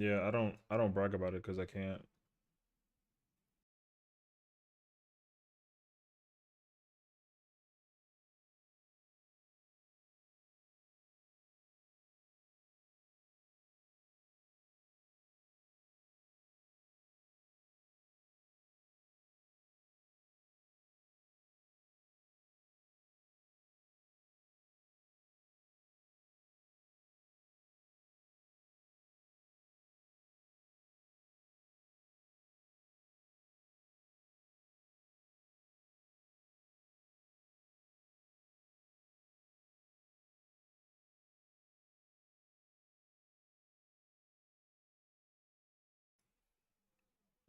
Yeah, I don't brag about it because I can't.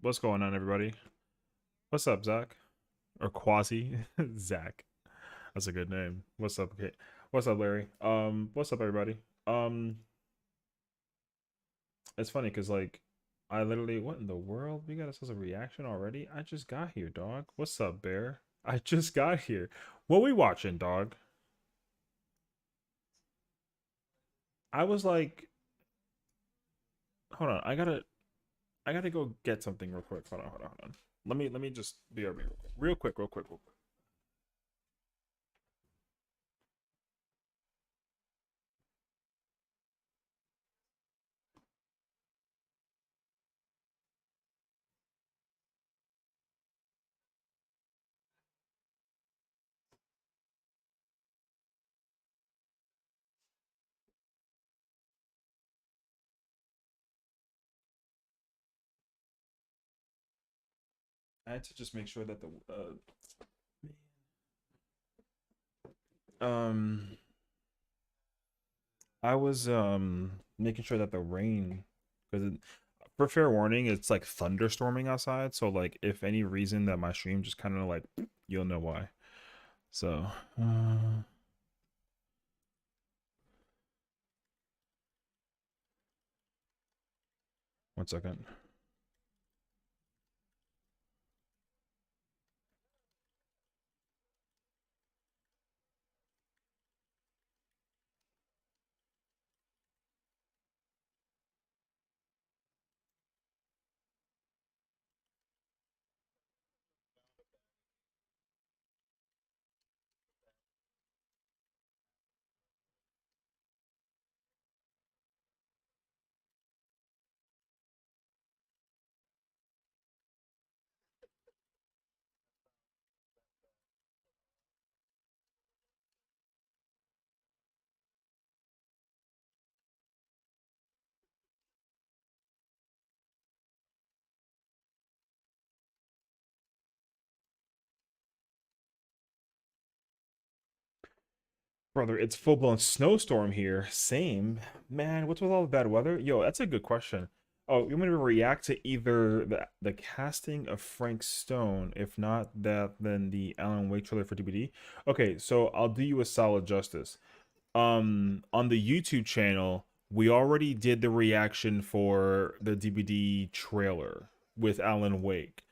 What's going on, everybody? What's up, Zach? Or Quasi Zach? That's a good name. What's up? Okay. What's up, Larry? What's up, everybody? Um, it's funny because like I literally, what in the world? We got ourselves a reaction already. I just got here, dog. What's up, Bear? I just got here. What we watching, dog? I was like, hold on. I gotta go get something real quick. Hold on. Let me just be over here real quick, real quick. I had to just make sure that the um I was making sure that the rain, because for fair warning, it's like thunderstorming outside. So like if any reason that my stream just kind of like you'll know why. So one second. Brother, it's full blown snowstorm here. Same. Man, what's with all the bad weather? Yo, that's a good question. Oh, you want me to react to either the casting of Frank Stone, if not that, then the Alan Wake trailer for DVD? Okay, so I'll do you a solid justice. On the YouTube channel, we already did the reaction for the DVD trailer with Alan Wake.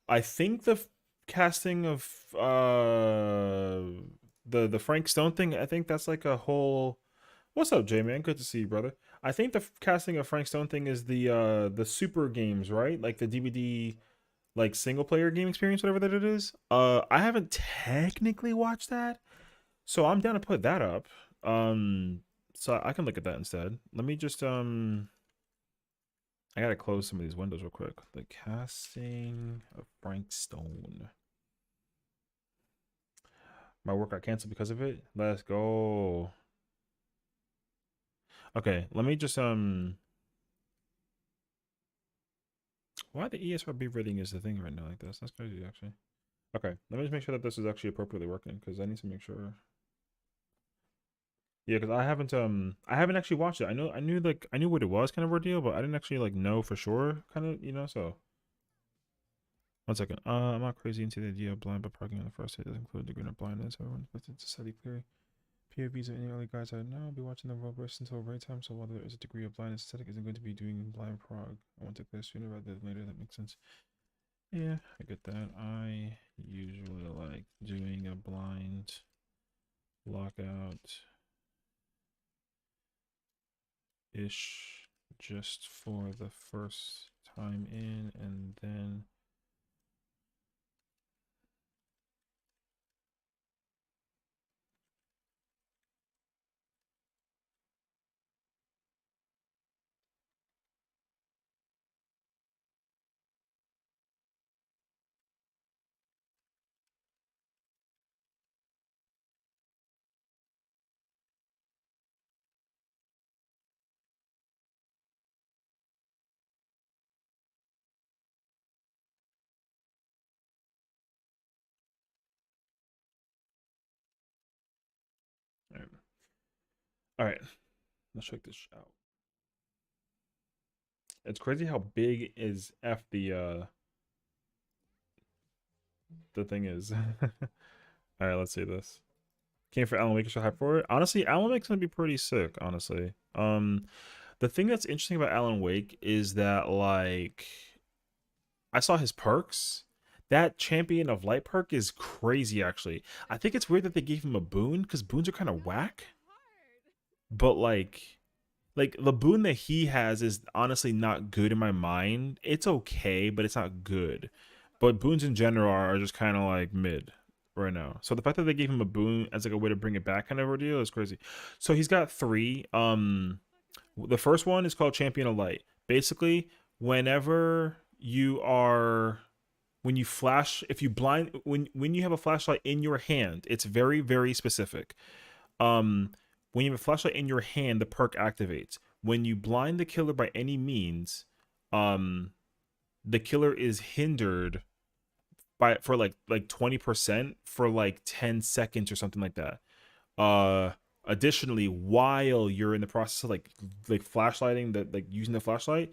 I think the casting of the Frank Stone thing, I think that's like a whole. What's up, J man? Good to see you, brother. I think the casting of Frank Stone thing is the super games, right? Like the DVD like single player game experience, whatever that it is. I haven't technically watched that, so I'm down to put that up. So I can look at that instead. Let me just I gotta close some of these windows real quick. The casting of Frank Stone. My work got canceled because of it. Let's go. Okay, let me just why the ESRB rating is the thing right now like this? That's crazy actually. Okay, let me just make sure that this is actually appropriately working because I need to make sure. Yeah, because I haven't actually watched it. I knew like I knew what it was kind of ordeal, but I didn't actually like know for sure kind of, so one second. I'm not crazy into the idea of blind, but parking on the first hit does include degree of blindness. Everyone expected to study clearly. POVs of any early guides I know. I'll be watching the road burst until right time, so while there is a degree of blindness, aesthetic isn't going to be doing blind prog. I want to clear sooner rather than later. That makes sense. Yeah, I get that. I usually like doing a blind lockout ish just for the first time in, and then all right. All right, let's check this out. It's crazy how big is F the thing is. All right, let's see this. Came for Alan Wake, so hype for it. Honestly, Alan Wake's gonna be pretty sick. Honestly, the thing that's interesting about Alan Wake is that like I saw his perks. That Champion of Light perk is crazy. Actually, I think it's weird that they gave him a boon because boons are kind of whack. But like the boon that he has is honestly not good in my mind. It's okay, but it's not good. But boons in general are just kind of like mid right now. So the fact that they gave him a boon as like a way to bring it back kind of ordeal is crazy. So he's got three. The first one is called Champion of Light. Basically, whenever you are when you flash if you blind when you have a flashlight in your hand, it's very very specific. um, when you have a flashlight in your hand, the perk activates. When you blind the killer by any means, um, the killer is hindered by for like 20% for like 10 seconds or something like that. Uh, additionally, while you're in the process of like flashlighting the like using the flashlight,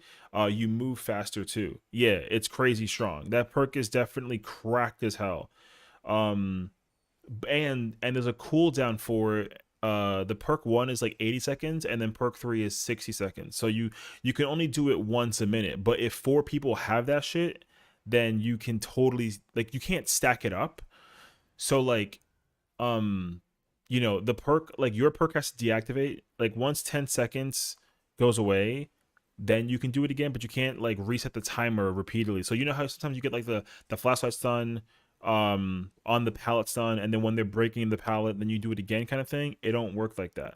you move faster too. Yeah, it's crazy strong. That perk is definitely cracked as hell. Um, and there's a cooldown for it. The perk one is like 80 seconds and then perk three is 60 seconds, so you can only do it once a minute. But if four people have that shit, then you can totally like you can't stack it up. So like um the perk, like your perk has to deactivate like once 10 seconds goes away, then you can do it again, but you can't like reset the timer repeatedly. So you know how sometimes you get like the flashlight stun on the pallet stun, and then when they're breaking the pallet then you do it again kind of thing. It don't work like that.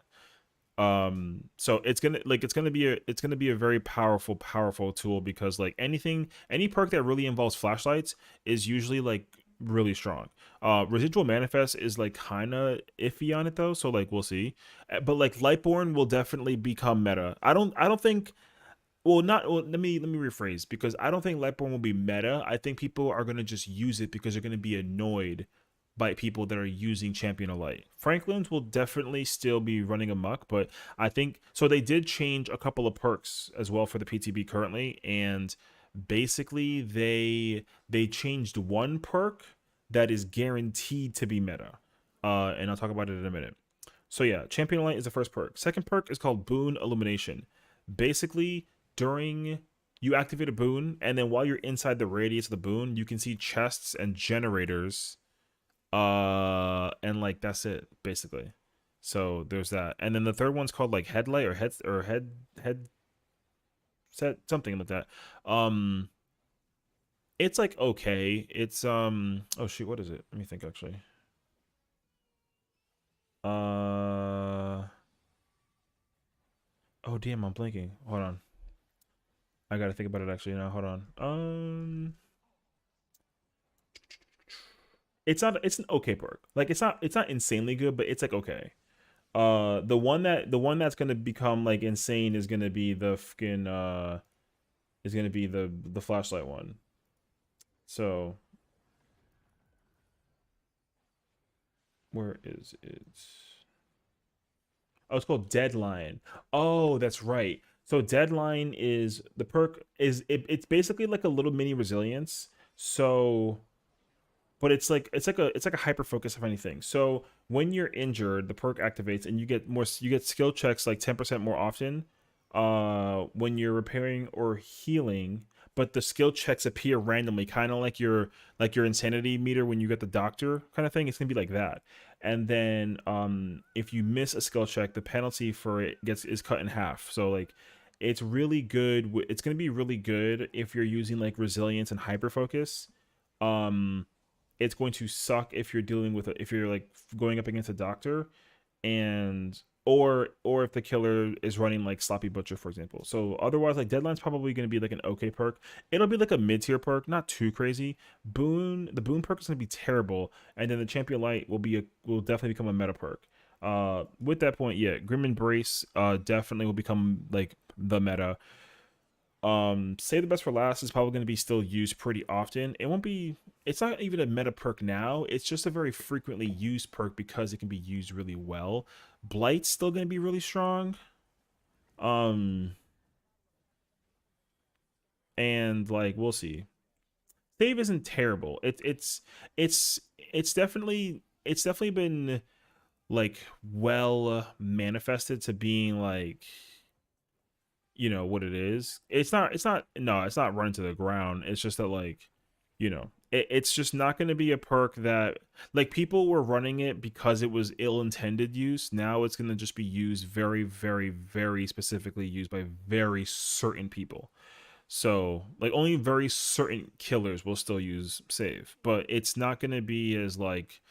So it's gonna be a very powerful tool, because like any perk that really involves flashlights is usually like really strong. Residual manifest is like kind of iffy on it though, so like we'll see. But like Lightborn will definitely become meta. I don't think, well, not well, let me rephrase, because I don't think Lightborn will be meta. I think people are gonna just use it because they're gonna be annoyed by people that are using Champion of Light. Franklin's will definitely still be running amok, but I think so. They did change a couple of perks as well for the PTB currently, and basically they changed one perk that is guaranteed to be meta. And I'll talk about it in a minute. So yeah, Champion Light is the first perk. Second perk is called Boon Illumination. Basically, during you activate a boon, and then while you're inside the radius of the boon, you can see chests and generators. And like that's it, basically. So there's that. And then the third one's called like Headlight or head set, something like that. Um it's like okay. It's oh shoot, what is it? Let me think actually. Uh oh damn, I'm blanking. Hold on. I gotta think about it actually now. Hold on. It's an okay perk. Like it's not insanely good, but it's like okay. The one that's gonna become like insane is gonna be the fucking is gonna be the flashlight one. So where is it? Oh, it's called Deadline. Oh, that's right. So Deadline is the perk is it's basically like a little mini resilience. So but it's like a hyper focus of anything. So when you're injured, the perk activates and you get skill checks like 10% more often when you're repairing or healing, but the skill checks appear randomly, kind of like your insanity meter when you get the doctor kind of thing. It's gonna be like that. And then if you miss a skill check, the penalty for it gets is cut in half. So like It's really good. It's going to be really good if you're using like resilience and hyper focus. Um, it's going to suck if you're dealing with if you're like going up against a doctor, and or if the killer is running like sloppy butcher, for example. So otherwise, like deadline's probably going to be like an okay perk. It'll be like a mid-tier perk, not too crazy. The boon perk is going to be terrible, and then the champion light will definitely become a meta perk. With that point, yeah, grim embrace definitely will become like the meta. Save the best for last is probably going to be still used pretty often. It's not even a meta perk now. It's just a very frequently used perk because it can be used really well. Blight's still going to be really strong. Um, and like we'll see. Save isn't terrible. It's definitely been like well manifested to being like what it is. It's not running to the ground. It's just that like it's just not going to be a perk that like people were running it because it was ill-intended use. Now it's going to just be used very very very specifically used by very certain people. So like only very certain killers will still use save, but it's not going to be as like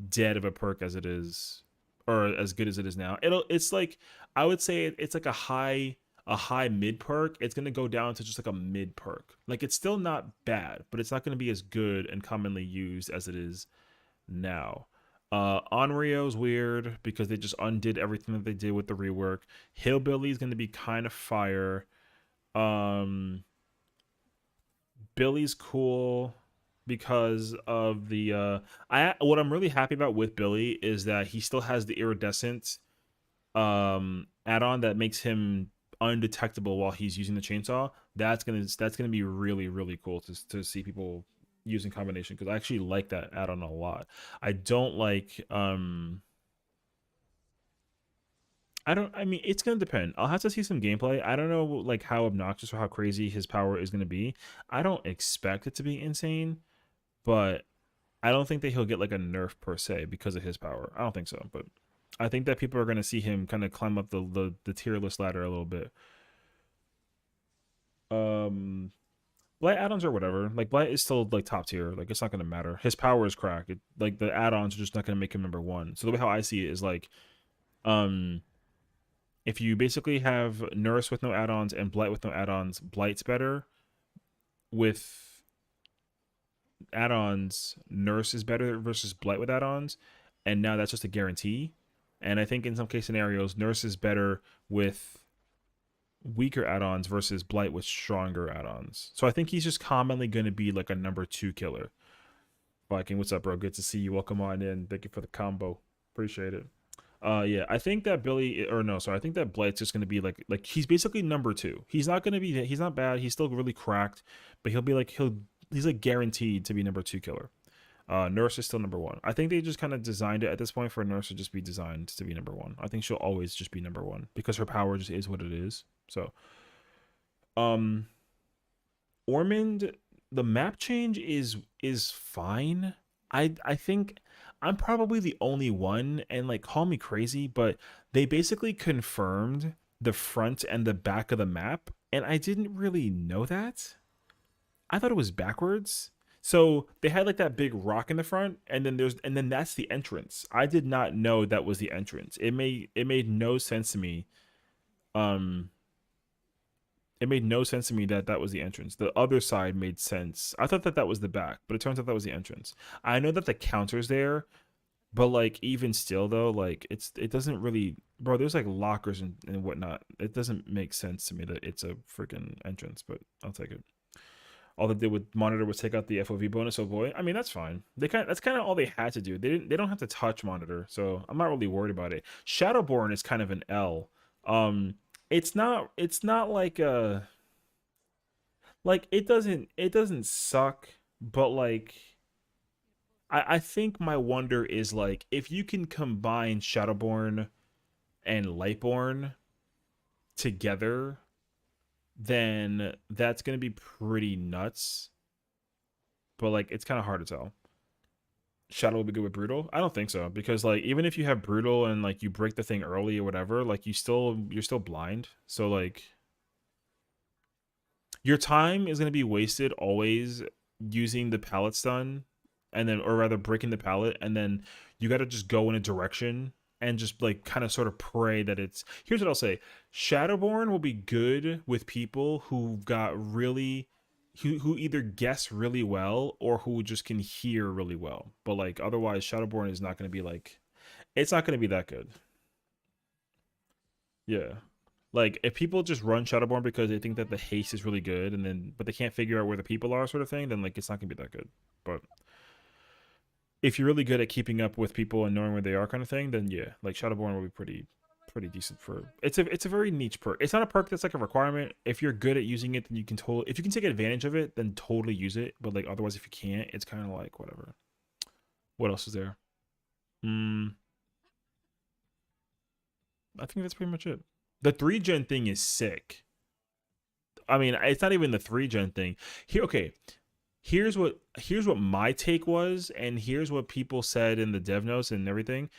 dead of a perk as it is, or as good as it is now. It's like I would say it's like a high mid perk. It's gonna go down to just like a mid perk. Like it's still not bad, but it's not gonna be as good and commonly used as it is now. Onryo's weird because they just undid everything that they did with the rework. Hillbilly is gonna be kind of fire. Um, Billy's cool because of the I what I'm really happy about with Billy is that he still has the iridescent add-on that makes him undetectable while he's using the chainsaw. That's gonna be really really cool to see people using combination, because I actually like that add-on a lot. I don't like I mean, it's gonna depend. I'll have to see some gameplay. I don't know like how obnoxious or how crazy his power is gonna be. I don't expect it to be insane, but I don't think that he'll get like a nerf per se because of his power. I don't think so, but I think that people are gonna see him kind of climb up the tier list ladder a little bit. Um, Blight add-ons or whatever. Like Blight is still like top tier. Like it's not gonna matter. His power is crack. Like the add-ons are just not gonna make him number one. So the way how I see it is like, um, if you basically have Nurse with no add-ons and Blight with no add-ons, Blight's better. With add-ons, Nurse is better versus Blight with add-ons, and now that's just a guarantee. And I think in some case scenarios, Nurse is better with weaker add-ons versus Blight with stronger add-ons. So I think he's just commonly going to be like a number two killer. Viking, what's up, bro? Good to see you. Welcome on in. Thank you for the combo. Appreciate it. Yeah, I think that Billy, or no, sorry, I think that Blight's just gonna be like he's basically number two. He's not bad. He's still really cracked, but he's like guaranteed to be number two killer. Nurse is still number one. I think they just kind of designed it at this point for Nurse to just be designed to be number one. I think she'll always just be number one because her power just is what it is. So, um, Ormond, the map change is fine. I think I'm probably the only one, and like call me crazy, but they basically confirmed the front and the back of the map, and I didn't really know that. I thought it was backwards. So they had like that big rock in the front, and then that's the entrance. I did not know that was the entrance. It made no sense to me. Um, it made no sense to me that that was the entrance. The other side made sense. I thought that that was the back, but it turns out that was the entrance. I know that the counter's there, but like even still though, like it doesn't really, bro. There's like lockers and whatnot. It doesn't make sense to me that it's a freaking entrance, but I'll take it. All they did with monitor was take out the FOV bonus. Oh boy, I mean that's fine. That's kind of all they had to do. They don't have to touch monitor, so I'm not really worried about it. Shadowborn is kind of an L. Um, it's not like a like it doesn't suck, but like I think my wonder is like if you can combine Shadowborn and Lightborn together, then that's gonna be pretty nuts. But like it's kind of hard to tell. Shadow will be good with brutal. I don't think so, because like even if you have brutal and like you break the thing early or whatever, like you're still blind. So like Your time is gonna be wasted always using the pallet stun, and then, or rather, breaking the pallet, and then you got to just go in a direction and just like kind of sort of pray that it's. Here's what I'll say: Shadowborn will be good with people who've got really. Who either guess really well or who just can hear really well. But like otherwise, Shadowborn is not going to be like. It's not going to be that good. Yeah. Like if people just run Shadowborn because they think that the haste is really good, and then but they can't figure out where the people are, sort of thing, then like it's not gonna be that good. But if you're really good at keeping up with people and knowing where they are, kind of thing, then yeah, like Shadowborn will be pretty decent for. It's a very niche perk. It's not a perk that's like a requirement. If you're good at using it, then you can totally. If you can take advantage of it, then totally use it. But like otherwise, if you can't, it's kind of like whatever. What else is there? Hmm. I think that's pretty much it. The 3 gen thing is sick. I mean, it's not even the 3 gen thing. Here, okay. Here's what my take was, and here's what people said in the dev notes and everything.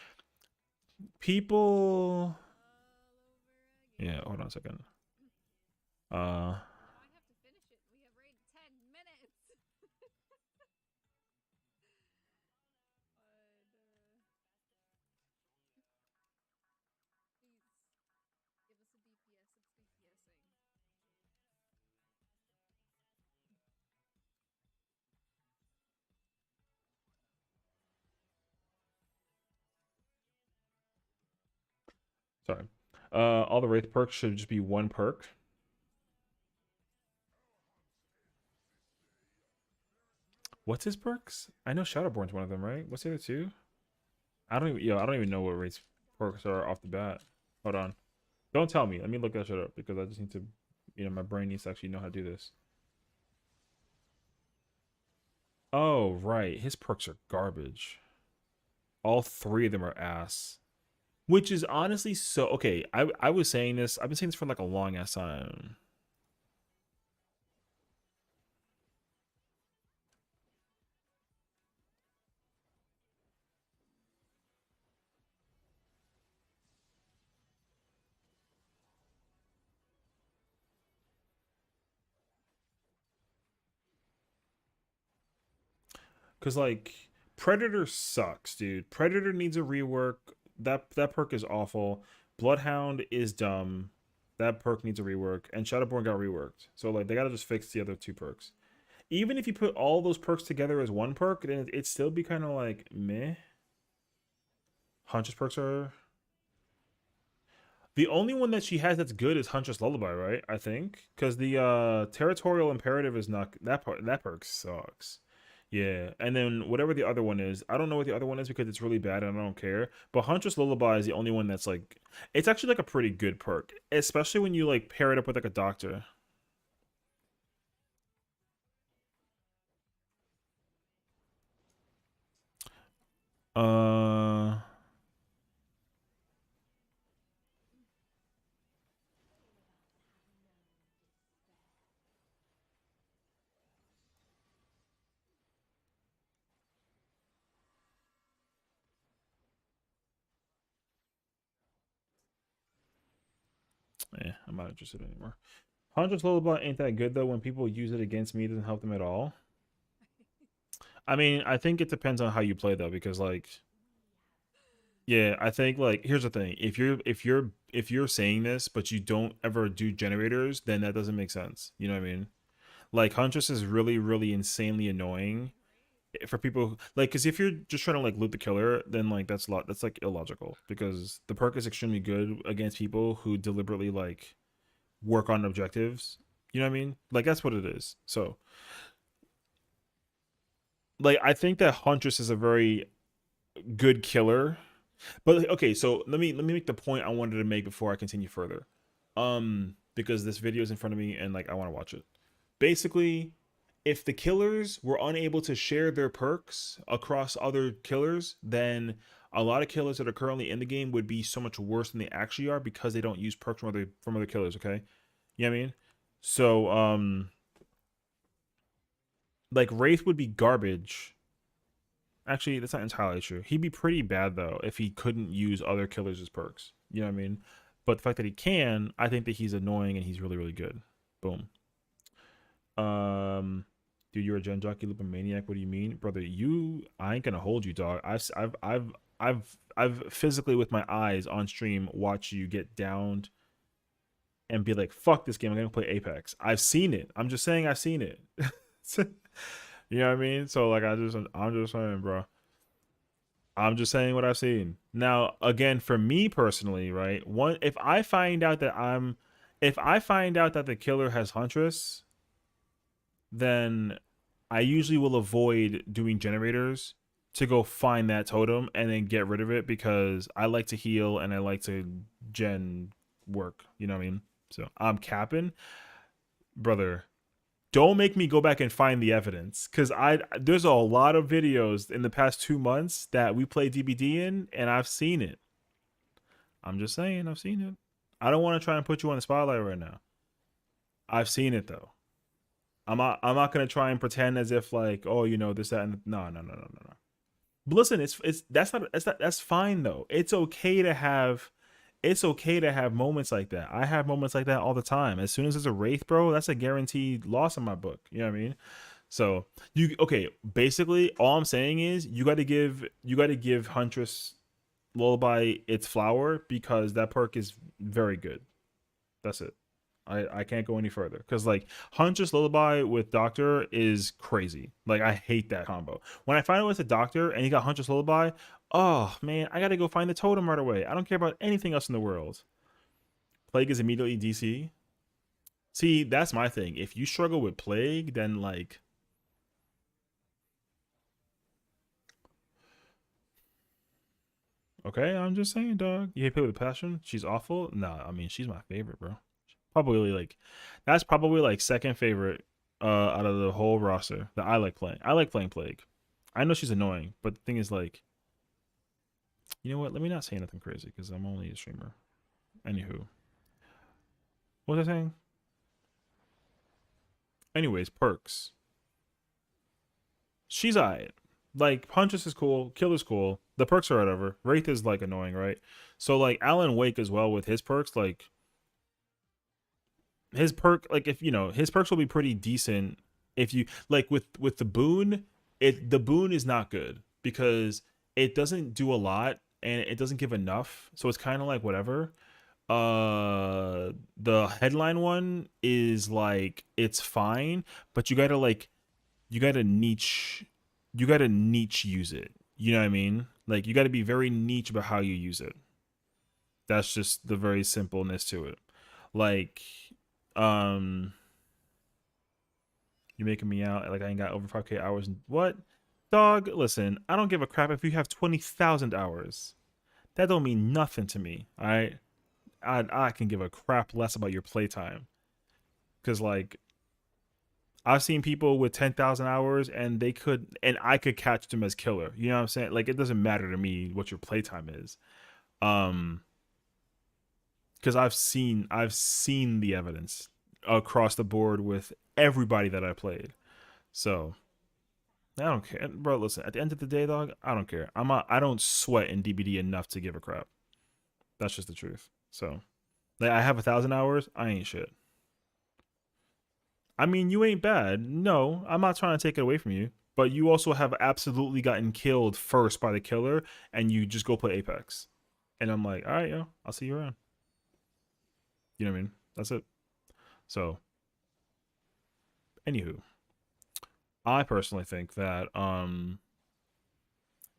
People, yeah. Hold on a second. Uh, sorry. All the wraith perks should just be one perk. What's his perks? I know Shadowborn's one of them, right? What's the other two? I don't even know what wraith perks are off the bat. Hold on. Don't tell me. Let me look that shit up because I just need to, my brain needs to actually know how to do this. Oh, right. His perks are garbage. All three of them are ass. Which is honestly so okay. I was saying this. I've been saying this for like a long ass time. Cause like Predator sucks, dude. Predator needs a rework. That perk is awful. Bloodhound is dumb. That perk needs a rework. And Shadowborn got reworked. So like they gotta just fix the other two perks. Even if you put all those perks together as one perk, then it'd still be kind of like meh. Huntress perks are the only one that she has that's good is Huntress Lullaby, right? I think because the territorial imperative is not that part. That perk sucks. Yeah, and then whatever the other one is, I don't know what the other one is because it's really bad and I don't care. But Huntress Lullaby is the only one that's like, it's actually like a pretty good perk, especially when you like pair it up with like a doctor. Uh, I'm not interested anymore. Huntress Lullaby ain't that good though. When people use it against me, it doesn't help them at all. I mean, I think it depends on how you play though, because like yeah, I think like here's the thing. If you're saying this but you don't ever do generators, then that doesn't make sense. You know what I mean? Like Huntress is really, really insanely annoying for people like because if you're just trying to like loot the killer, then like that's like illogical because the perk is extremely good against people who deliberately like work on objectives. You know what I mean? Like that's what it is. So like I think that Huntress is a very good killer. But okay, so let me make the point I wanted to make before I continue further. Because this video is in front of me and like I want to watch it. Basically, if the killers were unable to share their perks across other killers, then a lot of killers that are currently in the game would be so much worse than they actually are because they don't use perks from other killers, okay? You know what I mean? So like Wraith would be garbage. Actually, that's not entirely true. He'd be pretty bad though if he couldn't use other killers as perks. You know what I mean? But the fact that he can, I think that he's annoying and he's really, really good. Boom. Um, dude, you're a Gen Jockey Lupin maniac. What do you mean, brother? I ain't gonna hold you, dog. I've physically with my eyes on stream watched you get downed and be like, "Fuck this game. I'm gonna play Apex." I've seen it. I'm just saying, I've seen it. You know what I mean? So like, I'm just saying, bro. I'm just saying what I've seen. Now, again, for me personally, right? If I find out that the killer has Huntress, then I usually will avoid doing generators to go find that totem and then get rid of it because I like to heal and I like to gen work. You know what I mean? So I'm capping, brother. Don't make me go back and find the evidence because there's a lot of videos in the past 2 months that we play DBD in and I've seen it. I'm just saying I've seen it. I don't want to try and put you on the spotlight right now. I've seen it though. I'm not gonna try and pretend as if like, oh, you know, this, that, and no. But listen, it's that's fine though. It's okay to have moments like that. I have moments like that all the time. As soon as there's a wraith, bro, that's a guaranteed loss in my book. You know what I mean? So you okay, basically all I'm saying is you gotta give Huntress Lullaby its flower because that perk is very good. That's it. I can't go any further because like Huntress Lullaby with Doctor is crazy. Like I hate that combo. When I find out it's a Doctor and he got Huntress Lullaby, oh man, I gotta go find the totem right away. I don't care about anything else in the world. Plague is immediately DC. See, that's my thing. If you struggle with Plague, then like, okay, I'm just saying, dog. You hate Plague with Passion? She's awful? Nah, I mean she's my favorite, bro. Probably like that's probably like second favorite out of the whole roster that I like playing. I like playing Plague. I know she's annoying, but the thing is like, you know what? Let me not say anything crazy because I'm only a streamer. Anywho, what was I saying? Anyways, perks. She's alright. Like Huntress is cool, Killer's cool. The perks are whatever. Wraith is like annoying, right? So like Alan Wake as well with his perks, like his perk, like if you know his perks will be pretty decent if you like with the boon. The boon is not good because it doesn't do a lot and it doesn't give enough, so it's kind of like whatever. The headline one is like it's fine, but you gotta niche you gotta niche use it. You know what I mean? Like you gotta be very niche about how you use it. That's just the very simpleness to it. Like um you're making me out like I ain't got over 5K hours. What? Dog, listen, I don't give a crap if you have 20,000 hours. That don't mean nothing to me, all right? I can give a crap less about your playtime. Because, like, I've seen people with 10,000 hours and I could catch them as killer. You know what I'm saying? Like, it doesn't matter to me what your playtime is. Um, because I've seen the evidence across the board with everybody that I played. So I don't care, bro. Listen, at the end of the day, dog, I don't care. I don't sweat in DBD enough to give a crap. That's just the truth. So, like, I have 1,000 hours. I ain't shit. I mean, you ain't bad. No, I'm not trying to take it away from you. But you also have absolutely gotten killed first by the killer, and you just go play Apex. And I'm like, all right, yo, I'll see you around. You know what I mean? That's it. So, anywho, I personally think that Alan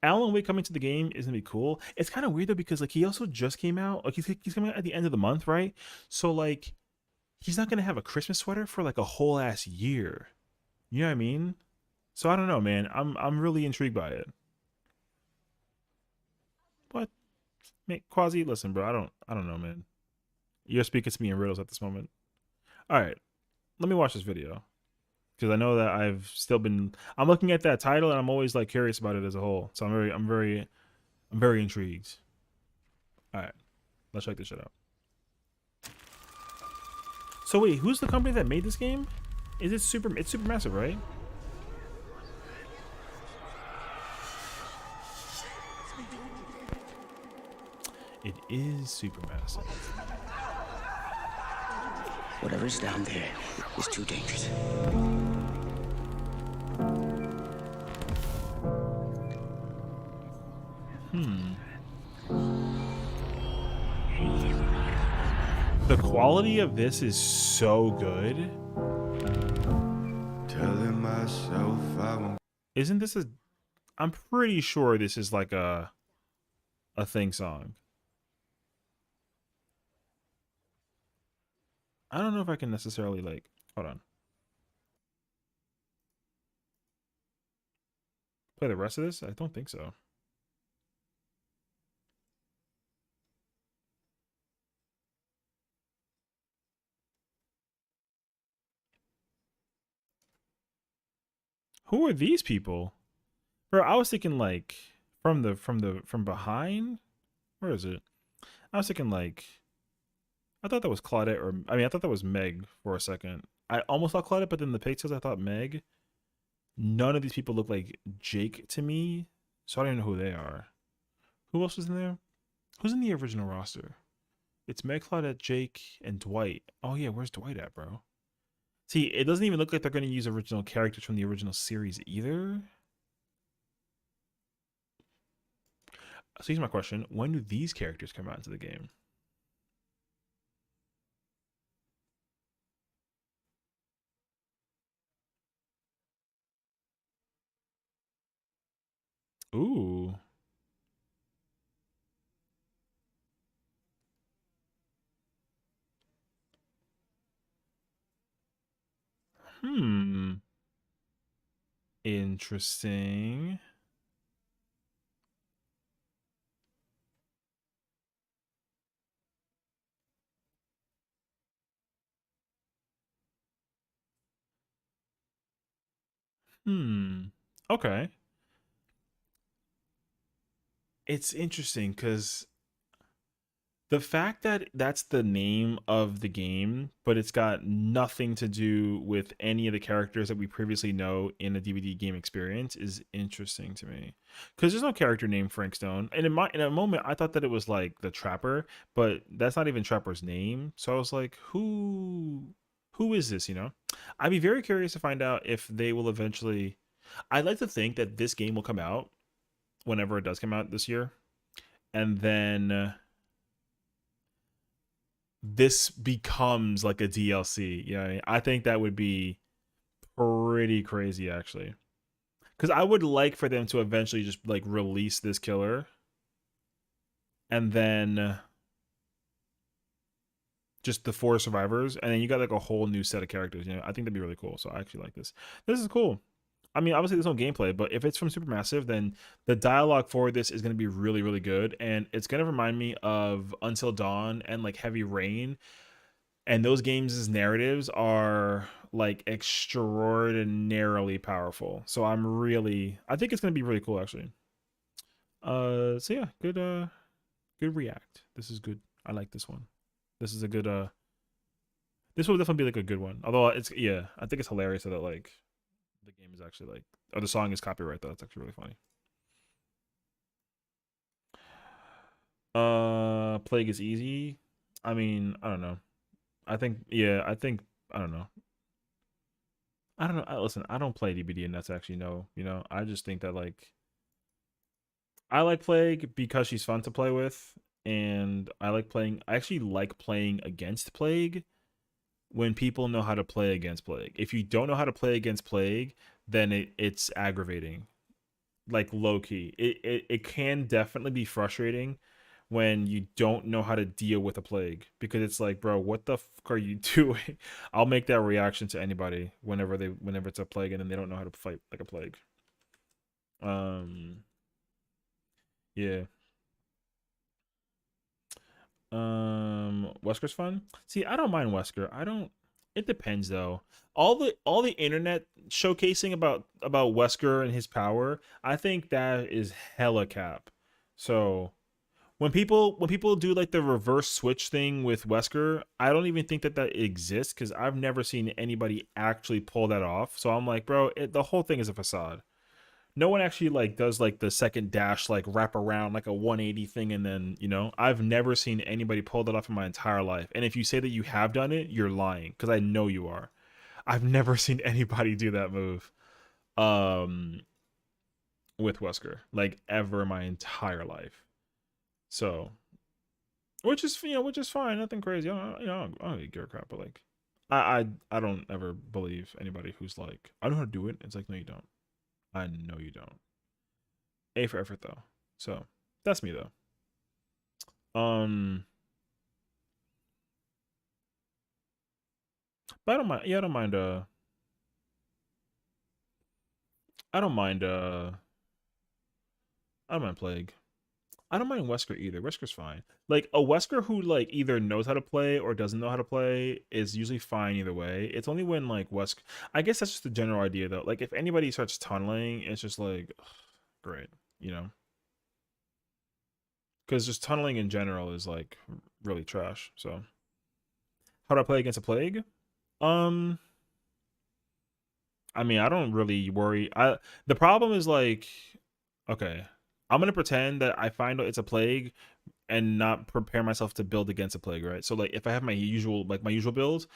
Wake coming to the game is gonna be cool. It's kind of weird though because like he also just came out. Like he's coming out at the end of the month, right? So like he's not gonna have a Christmas sweater for like a whole ass year. You know what I mean? So I don't know, man. I'm really intrigued by it. What? Man, Quasi, listen, bro. I don't know, man. You're speaking to me in riddles at this moment. All right, let me watch this video because I know that I'm looking at that title and I'm always like curious about it as a whole. So I'm very intrigued. All right, let's check this shit out. So wait, who's the company that made this game? Is it super? It's Supermassive, right? It is Supermassive. Whatever's down there is too dangerous. Hmm. The quality of this is so good. Telling myself I won't. Isn't this a? I'm pretty sure this is like a thing song. I don't know if I can necessarily like. Hold on. Play the rest of this? I don't think so. Who are these people? Bro, I was thinking like from behind. Where is it? I was thinking like I thought that was Claudette or I mean I thought that was Meg for a second. I almost thought Claudette, but then the pictures I thought Meg. None of these people look like Jake to me, so I don't even know who they are. Who else was in there? Who's in the original roster? It's Meg, Claudette, Jake, and Dwight. Oh yeah, where's Dwight at, bro? See, it doesn't even look like they're going to use original characters from the original series either. So here's my question: when do these characters come out into the game? Ooh. Hmm. Interesting. Hmm. Okay. It's interesting because the fact that that's the name of the game, but it's got nothing to do with any of the characters that we previously know in a DVD game experience is interesting to me. Because there's no character named Frank Stone, and in a moment I thought that it was like the Trapper, but that's not even Trapper's name. So I was like, who is this? You know, I'd be very curious to find out if they will eventually. I'd like to think that this game will come out whenever it does come out this year, and then. This becomes like a DLC. Yeah, I think that would be pretty crazy actually. Because I would like for them to eventually just like release this killer and then just the four survivors, and then you got like a whole new set of characters. You know, I think that'd be really cool. So I actually like this. This is cool. I mean, obviously there's no gameplay, but if it's from Supermassive, then the dialogue for this is going to be really, really good, and it's going to remind me of Until Dawn and like Heavy Rain, and those games' narratives are like extraordinarily powerful. So I think it's gonna be really cool actually. So yeah, good react. This is good. I like this one. This is a good this will definitely be like a good one. Although it's yeah, I think it's hilarious that like the game is actually like or the song is copyright though. That's actually really funny. Plague is easy. I mean, I don't know. I think I don't know. I don't know. Listen, I don't play DBD, and that's actually no. You know, I just think that like I like Plague because she's fun to play with, and I like playing. I actually like playing against Plague when people know how to play against Plague. If you don't know how to play against Plague, then it's aggravating, like low key. It can definitely be frustrating when you don't know how to deal with a plague because it's like, bro, what the fuck are you doing? I'll make that reaction to anybody whenever it's a plague and then they don't know how to fight like a plague. Um, yeah. Wesker's fun. See, I don't mind Wesker. I don't. It depends though. All the internet showcasing about Wesker and his power, I think that is hella cap. So when people do like the reverse switch thing with Wesker, I don't even think that that exists because I've never seen anybody actually pull that off. So I'm like, bro, the whole thing is a facade. No one actually like does like the second dash like wrap around like a 180 thing, and then I've never seen anybody pull that off in my entire life. And if you say that you have done it, you're lying because I know you are. I've never seen anybody do that move um with Wesker like ever in my entire life. So, which is fine, nothing crazy. I don't give a crap, but like, I don't ever believe anybody who's like, I know how to do it. It's like, no, you don't. I know you don't. A for effort though. So that's me though. Um, but I don't mind. Yeah, I don't mind. I don't mind. I don't mind Plague. I don't mind Wesker either. Wesker's fine. Like a Wesker who like either knows how to play or doesn't know how to play is usually fine either way. It's only when like Wesker. I guess that's just the general idea though. Like if anybody starts tunneling, it's just like, ugh, great, you know, because just tunneling in general is like really trash. So how do I play against a Plague? Um, I mean, I don't really worry. The problem is like, okay, I'm gonna pretend that I find out it's a Plague and not prepare myself to build against a Plague, right? So like if I have my usual build,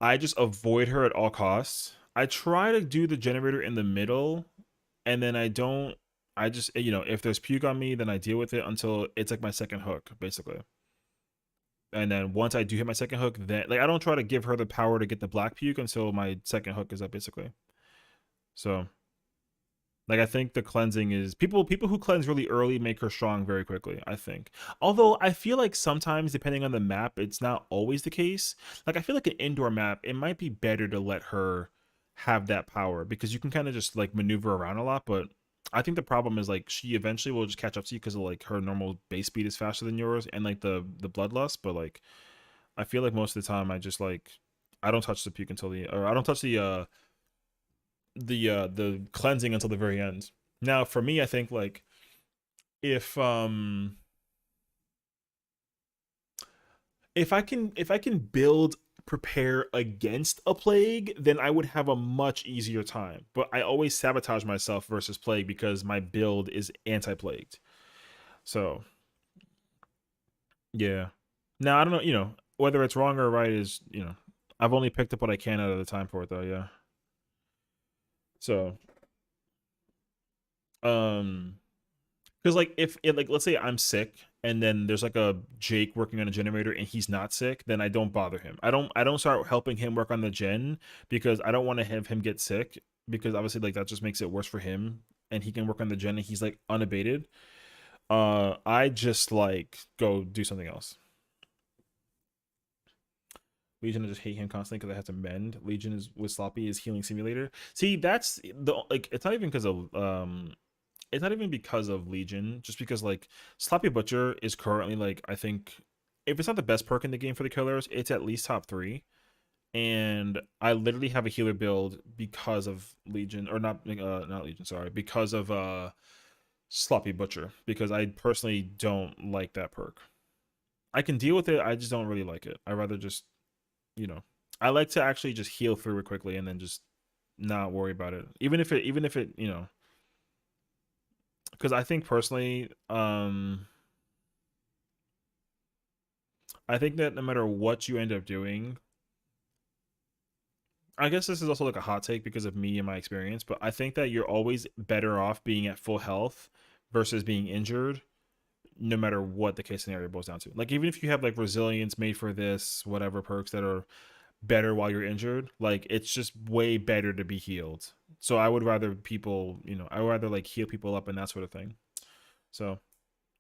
I just avoid her at all costs. I try to do the generator in the middle, and then I don't. I just if there's puke on me, then I deal with it until it's like my second hook, basically. And then once I do hit my second hook, then like I don't try to give her the power to get the black puke until my second hook is up, basically. So like I think the cleansing is people who cleanse really early make her strong very quickly, I think. Although I feel like sometimes depending on the map, it's not always the case. Like I feel like an indoor map, it might be better to let her have that power because you can kind of just like maneuver around a lot, but I think the problem is like she eventually will just catch up to you because of like her normal base speed is faster than yours and like the bloodlust, but like I feel like most of the time I just like I don't touch the puke until I don't touch the cleansing until the very end. Now, for me, I think like if um if I can build prepare against a plague, then I would have a much easier time. But I always sabotage myself versus plague because my build is anti-plagued. So yeah. Now I don't know, whether it's wrong or right is, I've only picked up what I can out of the time for it though, yeah. So um because like if it like let's say I'm sick and then there's like a Jake working on a generator and he's not sick, then I don't bother him. I don't start helping him work on the gen because I don't want to have him get sick because obviously like that just makes it worse for him and he can work on the gen and he's like unabated. I just like go do something else. Legion, I just hate him constantly because I have to mend. Legion is with Sloppy is healing simulator. See, that's the like it's not even because of it's not even because of Legion, just because like Sloppy Butcher is currently like I think if it's not the best perk in the game for the killers, it's at least top 3. And I literally have a healer build because of Legion or not Legion, sorry, because of Sloppy Butcher because I personally don't like that perk. I can deal with it, I just don't really like it. I rather just, you know, I like to actually just heal through it quickly and then just not worry about it. Even if it, because I think personally, I think that no matter what you end up doing, I guess this is also like a hot take because of me and my experience, but I think that you're always better off being at full health versus being injured, no matter what the case scenario boils down to. Like even if you have like resilience made for this, whatever perks that are better while you're injured, like it's just way better to be healed. So I would rather people, I would rather like heal people up and that sort of thing. So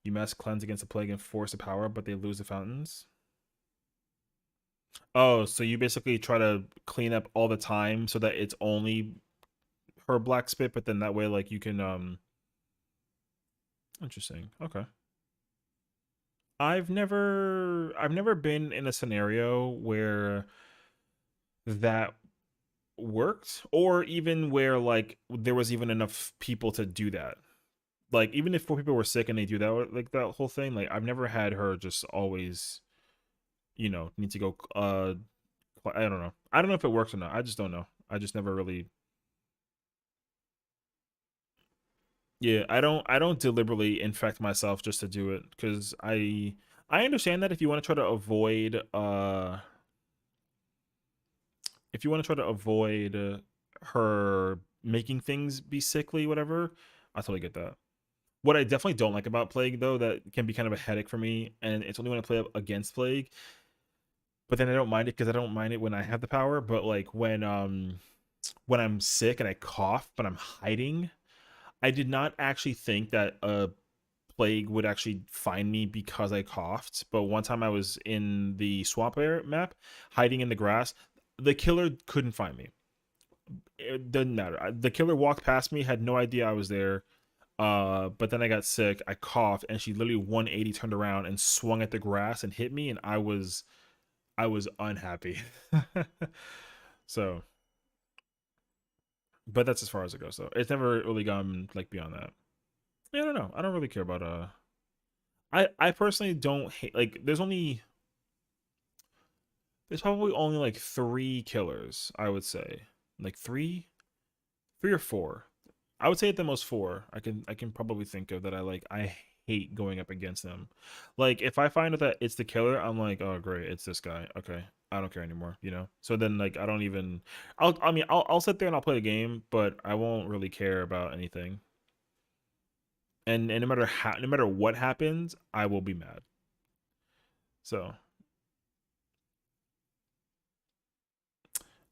you mass cleanse against the plague and force the power, but they lose the fountains. Oh, so you basically try to clean up all the time so that it's only her black spit, but then that way like you can interesting. Okay. I've never been in a scenario where that worked or even where like there was even enough people to do that. Like even if 4 people were sick and they do that like that whole thing, like I've never had her just always, need to go I don't know. I don't know if it works or not. I just don't know. I just never really Yeah, I don't deliberately infect myself just to do it because I understand that if you want to try to avoid if you want to try to avoid her making things be sickly, whatever, I totally get that. What I definitely don't like about Plague though, that can be kind of a headache for me, and it's only when I play against Plague, but then I don't mind it because I don't mind it when I have the power, but like when I'm sick and I cough but I'm hiding, I did not actually think that a plague would actually find me because I coughed. But one time I was in the swamp air map, hiding in the grass, the killer couldn't find me. It doesn't matter. The killer walked past me, had no idea I was there. But then I got sick. I coughed, and she literally 180 turned around and swung at the grass and hit me, and I was unhappy. So, but that's as far as it goes though. It's never really gone like beyond that. Yeah, I don't know. I don't really care about I personally don't hate like there's probably only like three killers, I would say. Like three or four. I would say at the most four. I can probably think of that I hate going up against them. Like if I find out that it's the killer, I'm like, oh great, it's this guy. Okay. I don't care anymore, you know? So then like I don't even I'll sit there and I'll play the game, but I won't really care about anything. And no matter what happens, I will be mad. So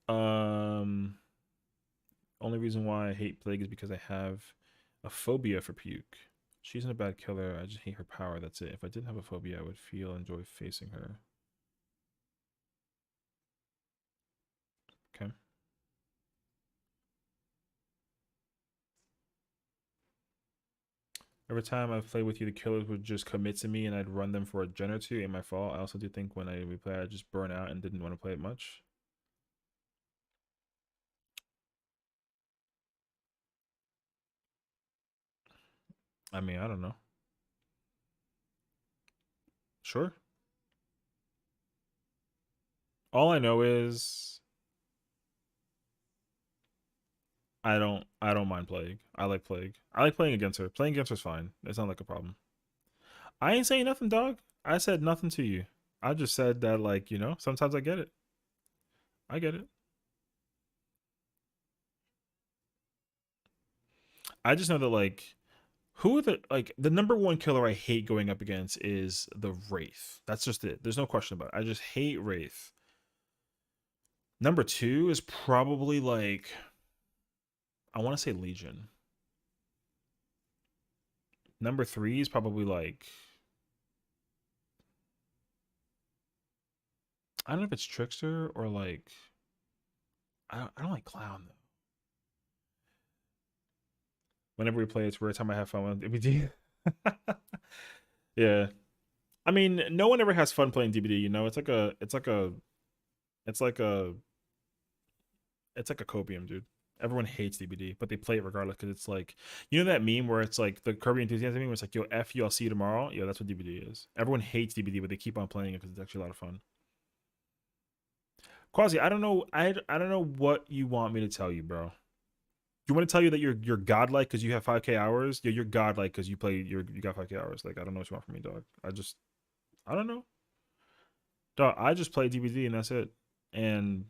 um only reason why I hate Plague is because I have a phobia for puke. She's not a bad killer. I just hate her power. That's it. If I didn't have a phobia, I would feel enjoy facing her. Okay. Every time I play with you, the killers would just commit to me and I'd run them for a gen or two. Ain't my fault. I also do think when I replay, I just burn out and didn't want to play it much. I mean, I don't know. Sure. All I know is I don't mind Plague. I like Plague. I like playing against her. Playing against her's fine. It's not like a problem. I ain't saying nothing, dog. I said nothing to you. I just said that, like, sometimes I get it. I get it. I just know that, like, who are the number one killer I hate going up against is the Wraith. That's just it. There's no question about it. I just hate Wraith. Number two is probably, like, I want to say Legion. Number three is probably, like, I don't know if it's Trickster or, like, I don't like Clown, though. Whenever we play, it's rare time I have fun with DBD. Yeah. I mean, no one ever has fun playing DBD. It's like a, it's like a copium, dude. Everyone hates DBD, but they play it regardless because it's like, that meme where it's like the Kirby enthusiasm meme where it's like, yo, F you, I'll see you tomorrow. Yo, that's what DBD is. Everyone hates DBD, but they keep on playing it because it's actually a lot of fun. Quasi, I don't know. I don't know what you want me to tell you, bro. You want to tell you that you're godlike because you have 5K hours? Yeah, you're godlike because you got 5K hours. Like I don't know what you want from me, dog. I don't know. Dog, I just play DBD and that's it. And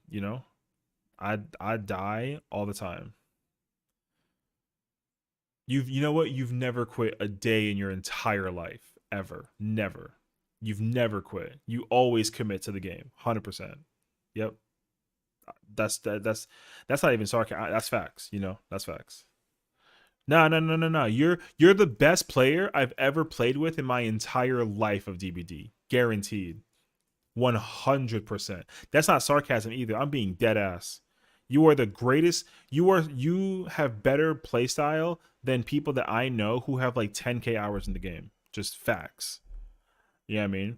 I die all the time. You know what? You've never quit a day in your entire life ever. Never. You've never quit. You always commit to the game. 100%. Yep. That's not even sarcasm. That's facts, That's facts. No, no, no, no, no. You're the best player I've ever played with in my entire life of DBD. Guaranteed. 100%. That's not sarcasm either. I'm being dead ass. You are the greatest. You have better playstyle than people that I know who have like 10K hours in the game. Just facts. You know what I mean?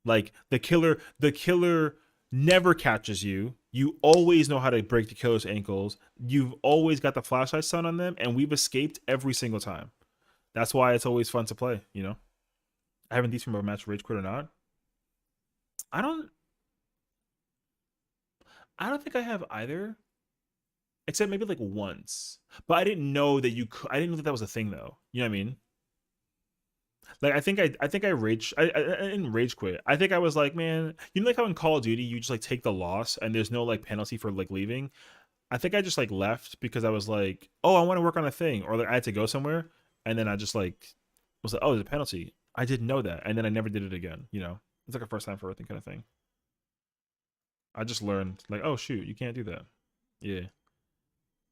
Like the killer never catches you. You always know how to break the killer's ankles. You've always got the flashlight sun on them, and we've escaped every single time. That's why it's always fun to play. I haven't these from a match rage quit or not. I don't I don't think I have either. except maybe like once. But I didn't know that you could. I didn't know that that was a thing though. You know what I mean? Like I think I rage. I didn't rage quit. I think I was like, man, you know, like how in Call of Duty you just like take the loss and there's no like penalty for like leaving. I think I just like left because I was like, oh, I want to work on a thing, or like I had to go somewhere, and then I just like was like, oh, there's a penalty. I didn't know that, and then I never did it again. You know, it's like a first time for everything kind of thing. I just learned like, oh shoot, you can't do that. Yeah.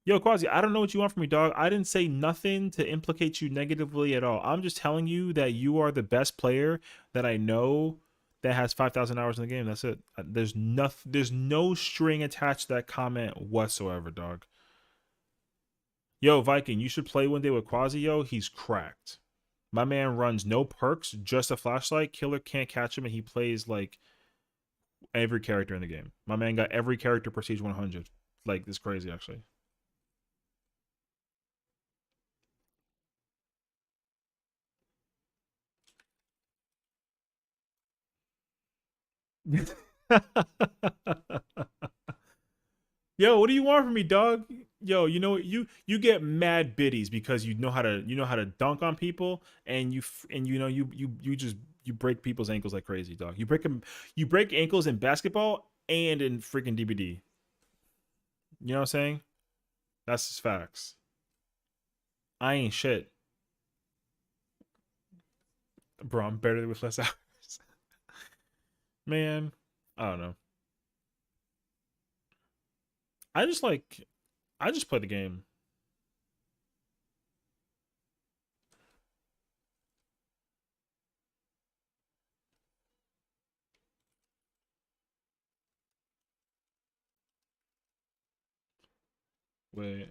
Yo, Quasi, I don't know what you want from me, dog. I didn't say nothing to implicate you negatively at all. I'm just telling you that you are the best player that I know that has 5,000 hours in the game. That's it. There's nothing. There's no string attached to that comment whatsoever, dog. Yo, Viking, you should play one day with Quasi. Yo, he's cracked. My man runs no perks, just a flashlight. Killer can't catch him, and he plays like every character in the game. My man got every character prestige 100. Like, it's crazy, actually. Yo, what do you want from me, dog? Yo, you know you get mad biddies because you know how to dunk on people and and you know you just you break people's ankles like crazy, dog. You break ankles in basketball and in freaking DBD. You know what I'm saying? That's just facts. I ain't shit, bro. I'm better with less hours, man. I don't know. I just like I just play the game. Wait,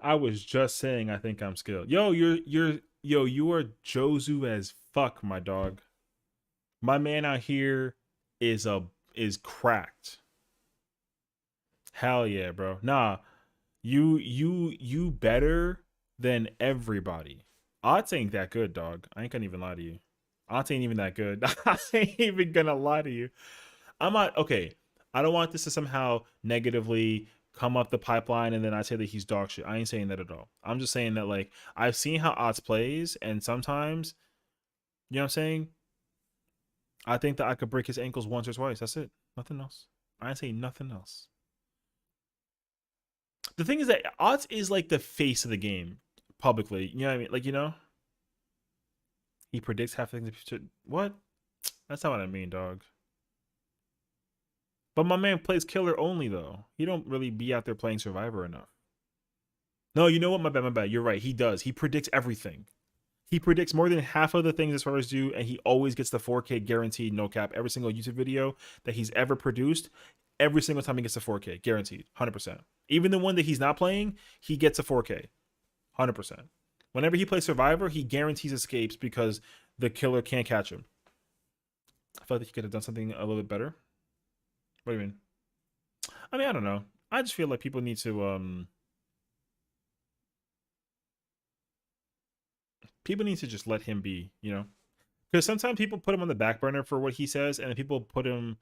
I was just saying I think I'm skilled. Yo, you are Jozu as fuck, my dog. My man out here is cracked. Hell yeah, bro. Nah, you better than everybody. Odds ain't that good, dog. I ain't gonna even lie to you. Odds ain't even that good. I ain't even gonna lie to you. I'm not okay. I don't want this to somehow negatively come up the pipeline and then I say that he's dog shit. I ain't saying that at all. I'm just saying that like I've seen how odds plays and sometimes, you know what I'm saying? I think that I could break his ankles once or twice. That's it. Nothing else. I ain't saying nothing else. The thing is that odds is like the face of the game publicly. You know what I mean? Like, you know, he predicts half the things. What? That's not what I mean, dog. But my man plays killer only though. He don't really be out there playing survivor enough. No, you know what? My bad, my bad. You're right. He does. He predicts everything. He predicts more than half of the things as far as do, and he always gets the 4K guaranteed, no cap. Every single YouTube video that he's ever produced, every single time he gets a 4K guaranteed, 100%. Even the one that he's not playing, he gets a 4K, 100%. Whenever he plays Survivor, he guarantees escapes because the killer can't catch him. I feel like he could have done something a little bit better. What do you mean? I mean, I don't know. I just feel like people need to just let him be, you know? Because sometimes people put him on the back burner for what he says, and then people put him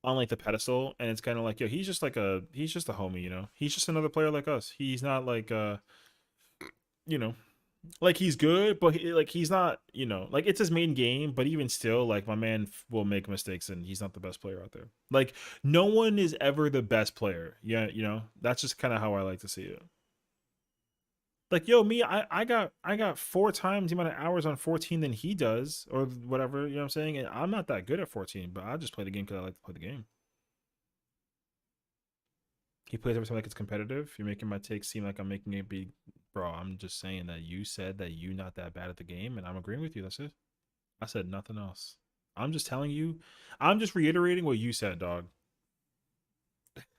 on like the pedestal, and it's kind of like, yo, he's just a homie, you know? He's just another player like us. He's not like you know, like he's good, but like he's not, you know, like it's his main game, but even still, like my man will make mistakes and he's not the best player out there. Like no one is ever the best player. Yeah, you know, that's just kind of how I like to see it. Like yo, me, I got four times the amount of hours on 14 than he does, or whatever. You know what I'm saying? And I'm not that good at 14, but I just play the game because I like to play the game. He plays every time like it's competitive. You're making my take seem like I'm making it be, bro. I'm just saying that you said that you not that bad at the game, and I'm agreeing with you. That's it. I said nothing else. I'm just telling you. I'm just reiterating what you said, dog.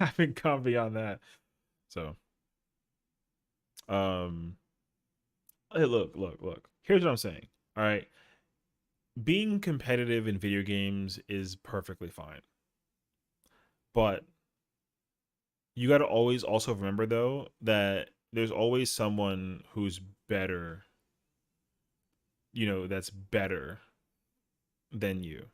I haven't gone beyond that. So, um, hey, look. Here's what I'm saying. All right, being competitive in video games is perfectly fine, but you got to always also remember though that there's always someone who's better, you know, that's better than you.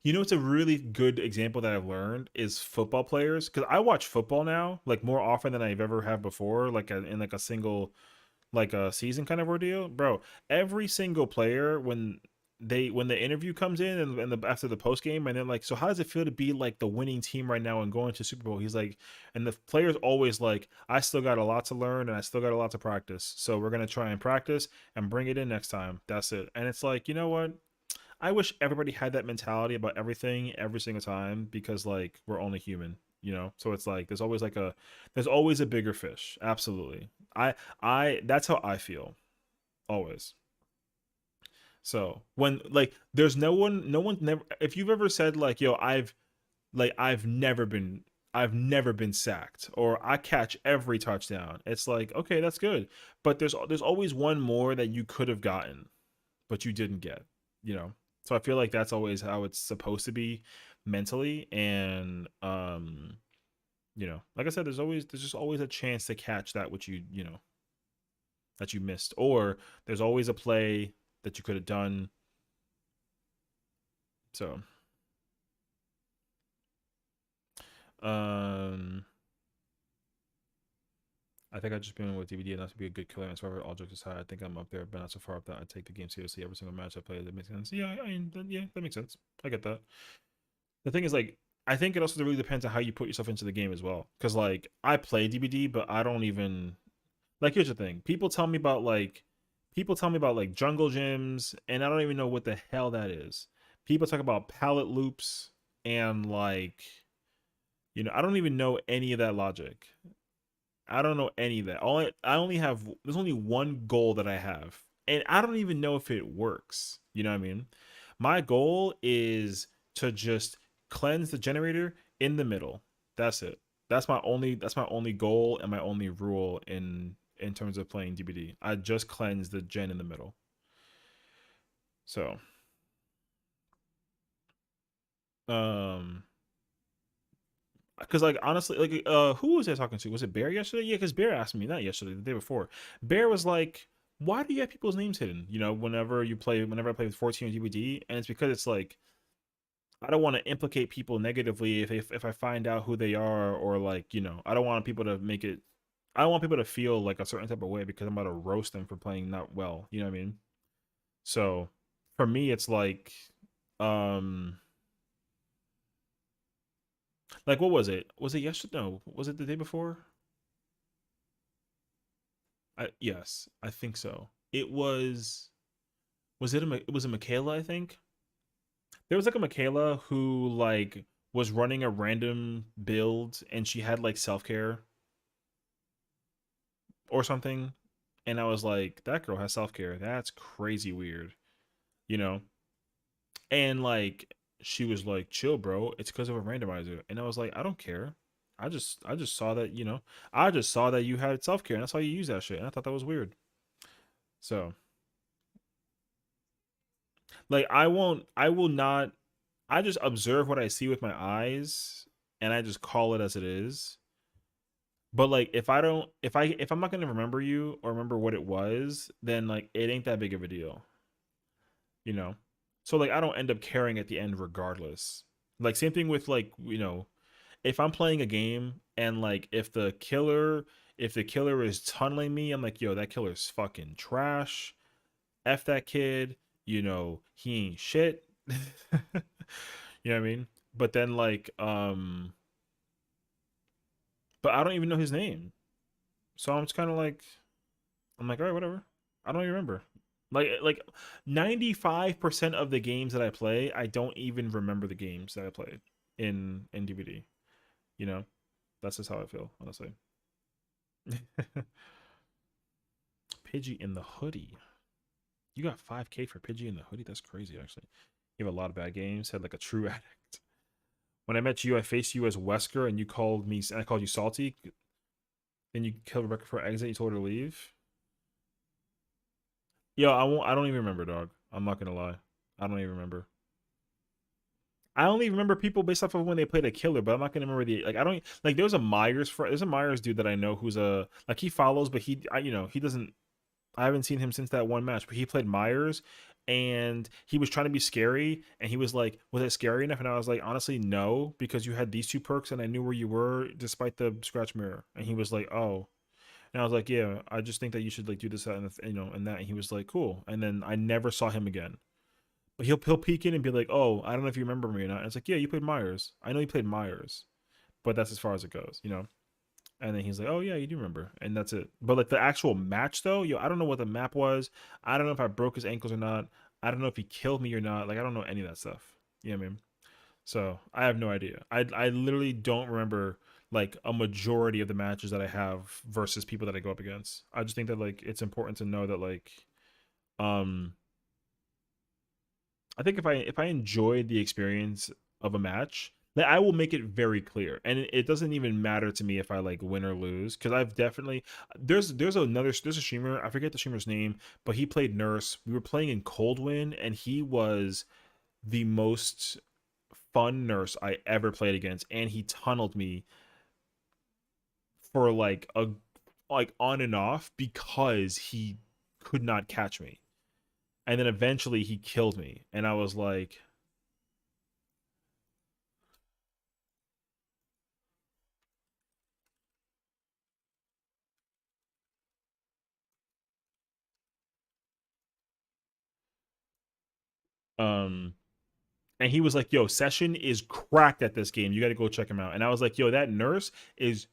You know, it's a really good example that I've learned is football players because I watch football now like more often than I've ever have before, like in like a single like a season kind of ordeal, bro. Every single player when the interview comes in and after the post game and they're like, so how does it feel to be like the winning team right now and going to Super Bowl? He's like, and the players always like, I still got a lot to learn and I still got a lot to practice. So we're gonna try and practice and bring it in next time. That's it. And it's like, you know what? I wish everybody had that mentality about everything every single time because like we're only human, you know. So it's like there's always a bigger fish. Absolutely. I that's how I feel always. So when like there's no one never if you've ever said like yo I've never been sacked or I catch every touchdown. It's like okay, that's good. But there's always one more that you could have gotten but you didn't get, you know. So I feel like that's always how it's supposed to be mentally and you know, like I said there's just always a chance to catch that which you know that you missed or there's always a play that you could have done. So, um I think I just been with DVD enough to be a good killer and survivor. All jokes aside, I think I'm up there, but not so far up that I take the game seriously every single match I play. That makes sense. Yeah, I mean, yeah, that makes sense. I get that. The thing is, like, I think it also really depends on how you put yourself into the game as well. Because, like, I play DBD, but I don't even like. Here's the thing: people tell me about like jungle gyms, and I don't even know what the hell that is. People talk about pallet loops and like, you know, I don't even know any of that logic. I don't know any of that. I only have there's only one goal that I have, and I don't even know if it works. You know what I mean? My goal is to just cleanse the generator in the middle. That's it. That's my only goal and my only rule in terms of playing DBD. I just cleanse the gen in the middle. So, um because like honestly like who was I talking to, was it Bear yesterday? Yeah, because Bear asked me, not yesterday, the day before. Bear was like, why do you have people's names hidden, you know, whenever I play with 14 or DVD? And it's because it's like I don't want to implicate people negatively if I find out who they are, or like, you know, I don't want people to make it, I don't want people to feel like a certain type of way because I'm about to roast them for playing not well, you know what I mean? So for me it's like what was it, was it yesterday, no, was it the day before? Yes, I think so. It was it it was a Michaela, I think. There was like a Michaela who like was running a random build and she had like self-care or something. And I was like, that girl has self-care. That's crazy weird, you know? And like she was like, chill, bro. It's because of a randomizer. And I was like, I don't care. I just saw that, you know, I just saw that you had self-care and that's how you use that shit. And I thought that was weird. So like I will not, I just observe what I see with my eyes and I just call it as it is. But like if I don't if I'm not gonna remember you or remember what it was, then like it ain't that big of a deal, you know? So like I don't end up caring at the end regardless. Like same thing with like, you know, if I'm playing a game and like if the killer is tunneling me, I'm like, yo, that killer's fucking trash. F that kid, you know, he ain't shit. You know what I mean? But then like but I don't even know his name. So I'm just kind of like I'm like, all right, whatever. I don't even remember. Like 95% of the games that I play, I don't even remember the games that I played in DVD, you know? That's just how I feel, honestly. Pidgey in the hoodie. You got 5K for Pidgey in the hoodie? That's crazy, actually. You have a lot of bad games, had like a true addict. When I met you, I faced you as Wesker, and you called me. I called you salty. Then you killed Rebecca for exit. You told her to leave. Yo, I won't. I don't even remember, dog. I'm not gonna lie. I don't even remember. I only remember people based off of when they played a killer, but I'm not gonna remember the like. I don't like. There's a Myers dude that I know who's a like he follows, but he, you know, he doesn't. I haven't seen him since that one match, but he played Myers, and he was trying to be scary, and he was like, was it scary enough? And I was like, honestly, no, because you had these two perks and I knew where you were despite the scratch mirror. And he was like, oh. And I was like, yeah, I just think that you should like do this, that, and and that. And he was like, cool. And then I never saw him again. But he'll peek in and be like, oh, I don't know if you remember me or not. And it's like, yeah, you played Myers. I know you played Myers, but that's as far as it goes, you know. And then he's like, oh yeah, you do remember, and that's it. But like the actual match though, yo, I don't know what the map was. I don't know if I broke his ankles or not. I don't know if he killed me or not. Like I don't know any of that stuff. You know what I mean? So I have no idea. I literally don't remember like a majority of the matches that I have versus people that I go up against. I just think that like it's important to know that like um I think if I enjoyed the experience of a match, like I will make it very clear, and it doesn't even matter to me if I like win or lose, because I've definitely there's a streamer, I forget the streamer's name, but he played Nurse. We were playing in Coldwind, and he was the most fun Nurse I ever played against, and he tunneled me for like on and off because he could not catch me, and then eventually he killed me, and I was like. um and he was like, yo, Session is cracked at this game, you got to go check him out. And I was like, yo, that Nurse is.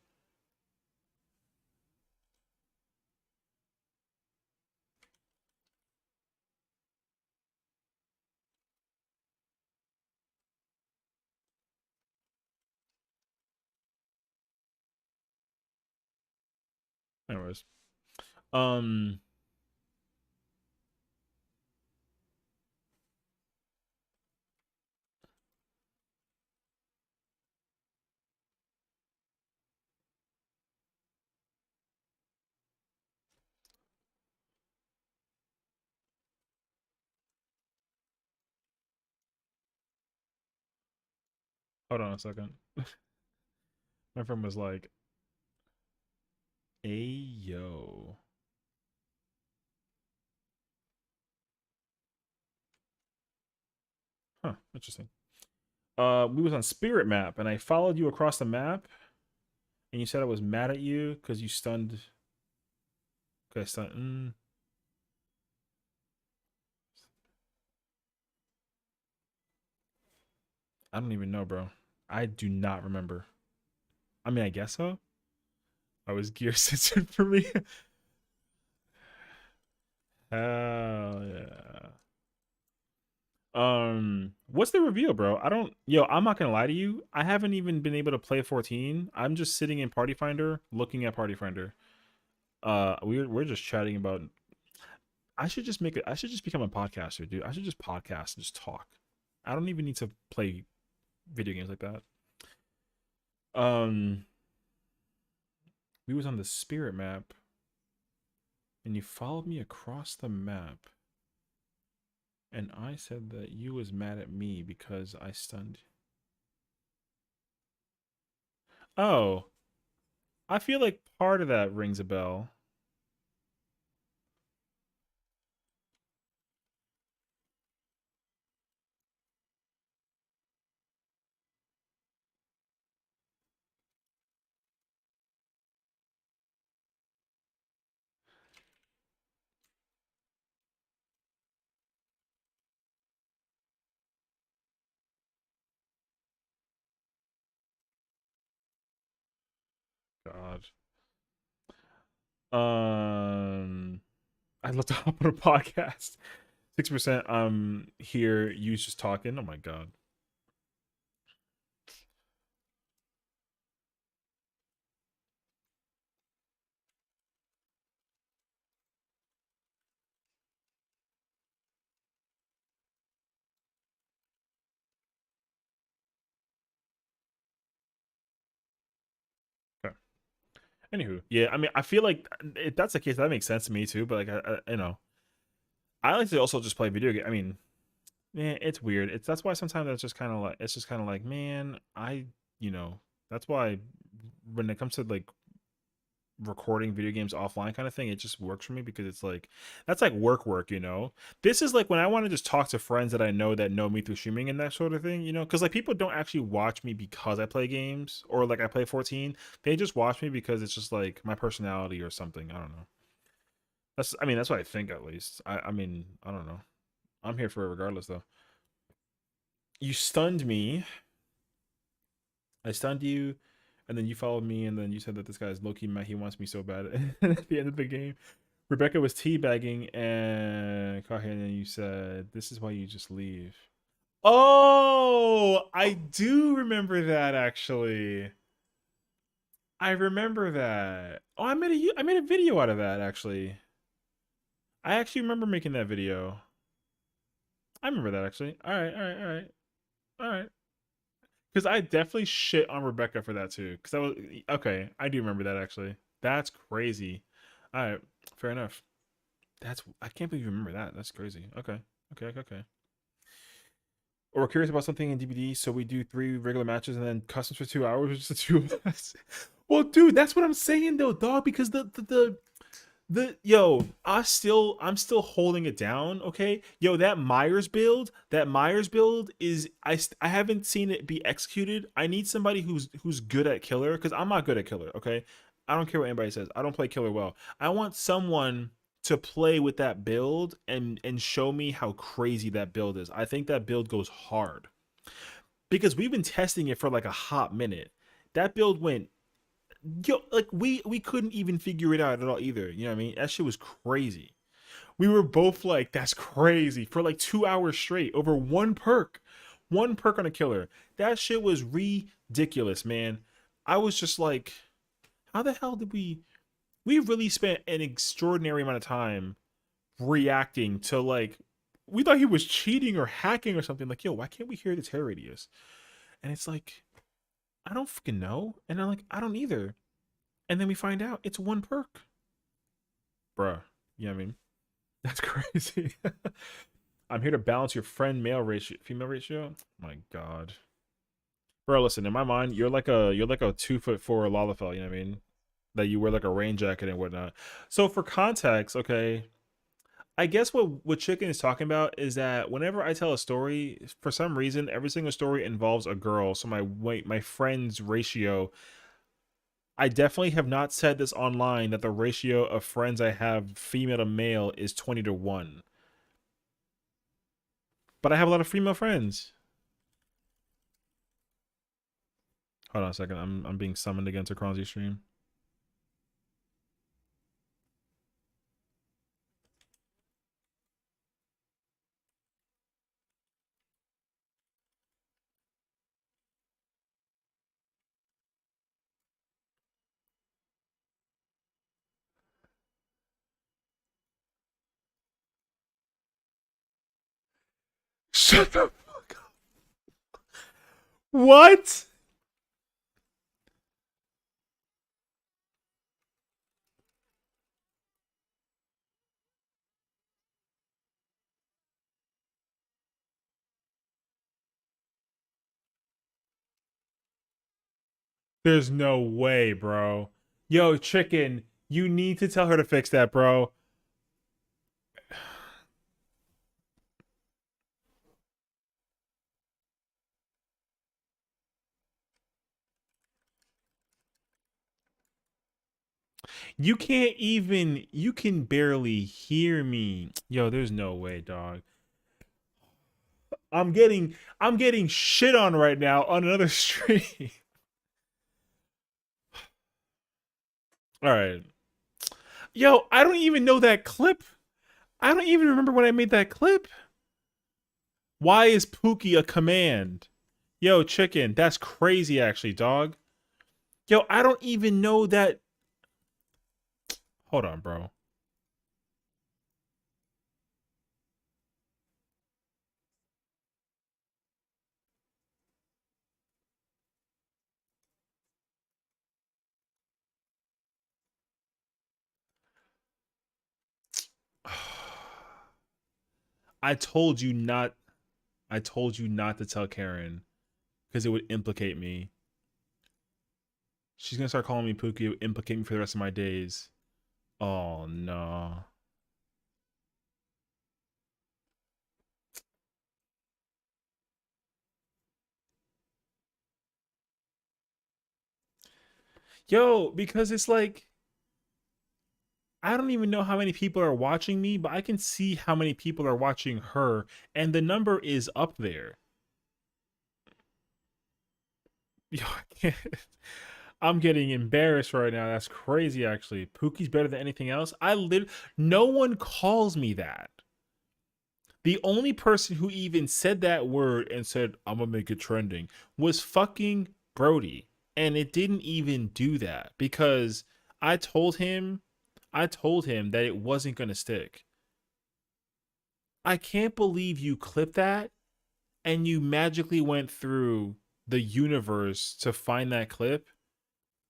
Anyways, um hold on a second. My friend was like, yo. Huh, interesting. We was on Spirit Map, and I followed you across the map, and you said I was mad at you because you stunned. Okay, stunned. I don't even know, bro. I do not remember. I mean, I guess so. I was gear censored for me. Hell yeah. What's the reveal, bro? I don't. Yo, I'm not gonna lie to you. I haven't even been able to play 14. I'm just sitting in Party Finder, looking at Party Finder. We're just chatting about. I should just make it. I should just become a podcaster, dude. I should just podcast and just talk. I don't even need to play video games like that. Um, we was on the Spirit Map, and you followed me across the map, and I said that you was mad at me because I stunned. Oh, I feel like part of that rings a bell. God. I'd love to hop on a podcast. 6% here, you just talking. Oh my god. Okay. Anywho, yeah, I mean, I feel like if that's the case, that makes sense to me too. But like, I like to also just play video game. I mean, yeah, it's weird. It's that's why sometimes that's just kind of like it's just kind of like, man, you know, that's why when it comes to like recording video games offline kind of thing. It just works for me because it's like that's like work, you know. This is like when I want to just talk to friends that I know me through streaming and that sort of thing, you know, because like people don't actually watch me because I play games or like I play 14. They just watch me because it's just like my personality or something. I don't know. That's what I think at least. I mean, I don't know. I'm here for it regardless though. You stunned me. I stunned you, and then you followed me, and then you said that this guy is low key mad. He wants me so bad at the end of the game. Rebecca was teabagging and caught here, and then you said, "This is why you just leave." Oh, I do remember that actually. I remember that. Oh, I made a video out of that actually. I actually remember making that video. I remember that actually. All right. Because I definitely shit on Rebecca for that too. Because I was okay. I do remember that actually. That's crazy. All right, fair enough. I can't believe you remember that. That's crazy. Okay. Or we're curious about something in DBD, so we do 3 regular matches and then customs for 2 hours, just the two of us. Well, dude, that's what I'm saying though, dog. Because I'm still holding it down. Okay, yo, that Myers build is I haven't seen it be executed. I need somebody who's good at killer because I'm not good at killer. Okay, I don't care what anybody says. I don't play killer well. I want someone to play with that build and show me how crazy that build is. I think that build goes hard because we've been testing it for like a hot minute. That build went like we couldn't even figure it out at all either. You know what I mean? That shit was crazy. We were both like, "That's crazy" for like 2 hours straight over one perk on a killer. That shit was ridiculous, man. I was just like, "How the hell did we?" We really spent an extraordinary amount of time reacting to like. We thought he was cheating or hacking or something. Like, yo, why can't we hear the terror radius? And it's like, I don't fucking know. And I'm like, I don't either. And then we find out it's one perk. Bruh. You know what I mean? That's crazy. I'm here to balance your friend male ratio, female ratio. My God. Bro, listen, in my mind, you're like a 2'4" Lalafell, you know what I mean? That you wear like a rain jacket and whatnot. So for context, okay, I guess what Chicken is talking about is that whenever I tell a story, for some reason, every single story involves a girl. So my friend's ratio, I definitely have not said this online that the ratio of friends I have female to male is 20 to 1. But I have a lot of female friends. Hold on a second. I'm being summoned again to Kronzy stream. Shut the fuck up. What? There's no way, bro. Yo, Chicken, you need to tell her to fix that, bro. You can barely hear me. Yo, there's no way, dog. I'm getting shit on right now on another stream. All right. Yo, I don't even know that clip. I don't even remember when I made that clip. Why is Pookie a command? Yo, Chicken, that's crazy actually, dog. Yo, I don't even know that. Hold on, bro. I told you not I told you not to tell Karen because it would implicate me. She's gonna start calling me Pookie, implicate me for the rest of my days. Oh no. Yo, because it's like I don't even know how many people are watching me, but I can see how many people are watching her, and the number is up there. Yo, I can't. I'm getting embarrassed right now. That's crazy, actually. Pookie's better than anything else. No one calls me that. The only person who even said that word and said, I'm gonna make it trending was fucking Brody. And it didn't even do that because I told him that it wasn't gonna stick. I can't believe you clipped that and you magically went through the universe to find that clip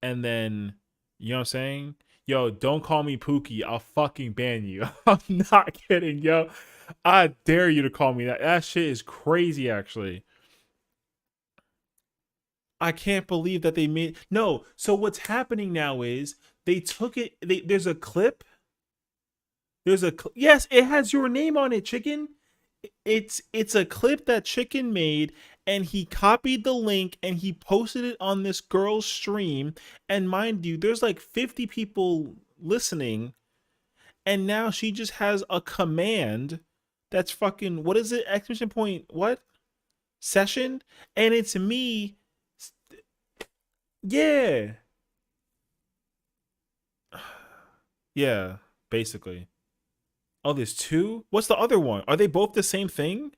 and then you know what I'm saying? Yo, don't call me Pookie. I'll fucking ban you. I'm not kidding, yo. I dare you to call me that. That shit is crazy, actually. I can't believe that they made no. So what's happening now is they took it. There's a clip. Yes, it has your name on it, chicken. It's a clip that chicken made, and he copied the link and he posted it on this girl's stream. And mind you, there's like 50 people listening, and now she just has a command that's fucking what is it? Exclamation point what? Session? And it's me. Yeah. Yeah, basically. Oh, there's two? What's the other one? Are they both the same thing?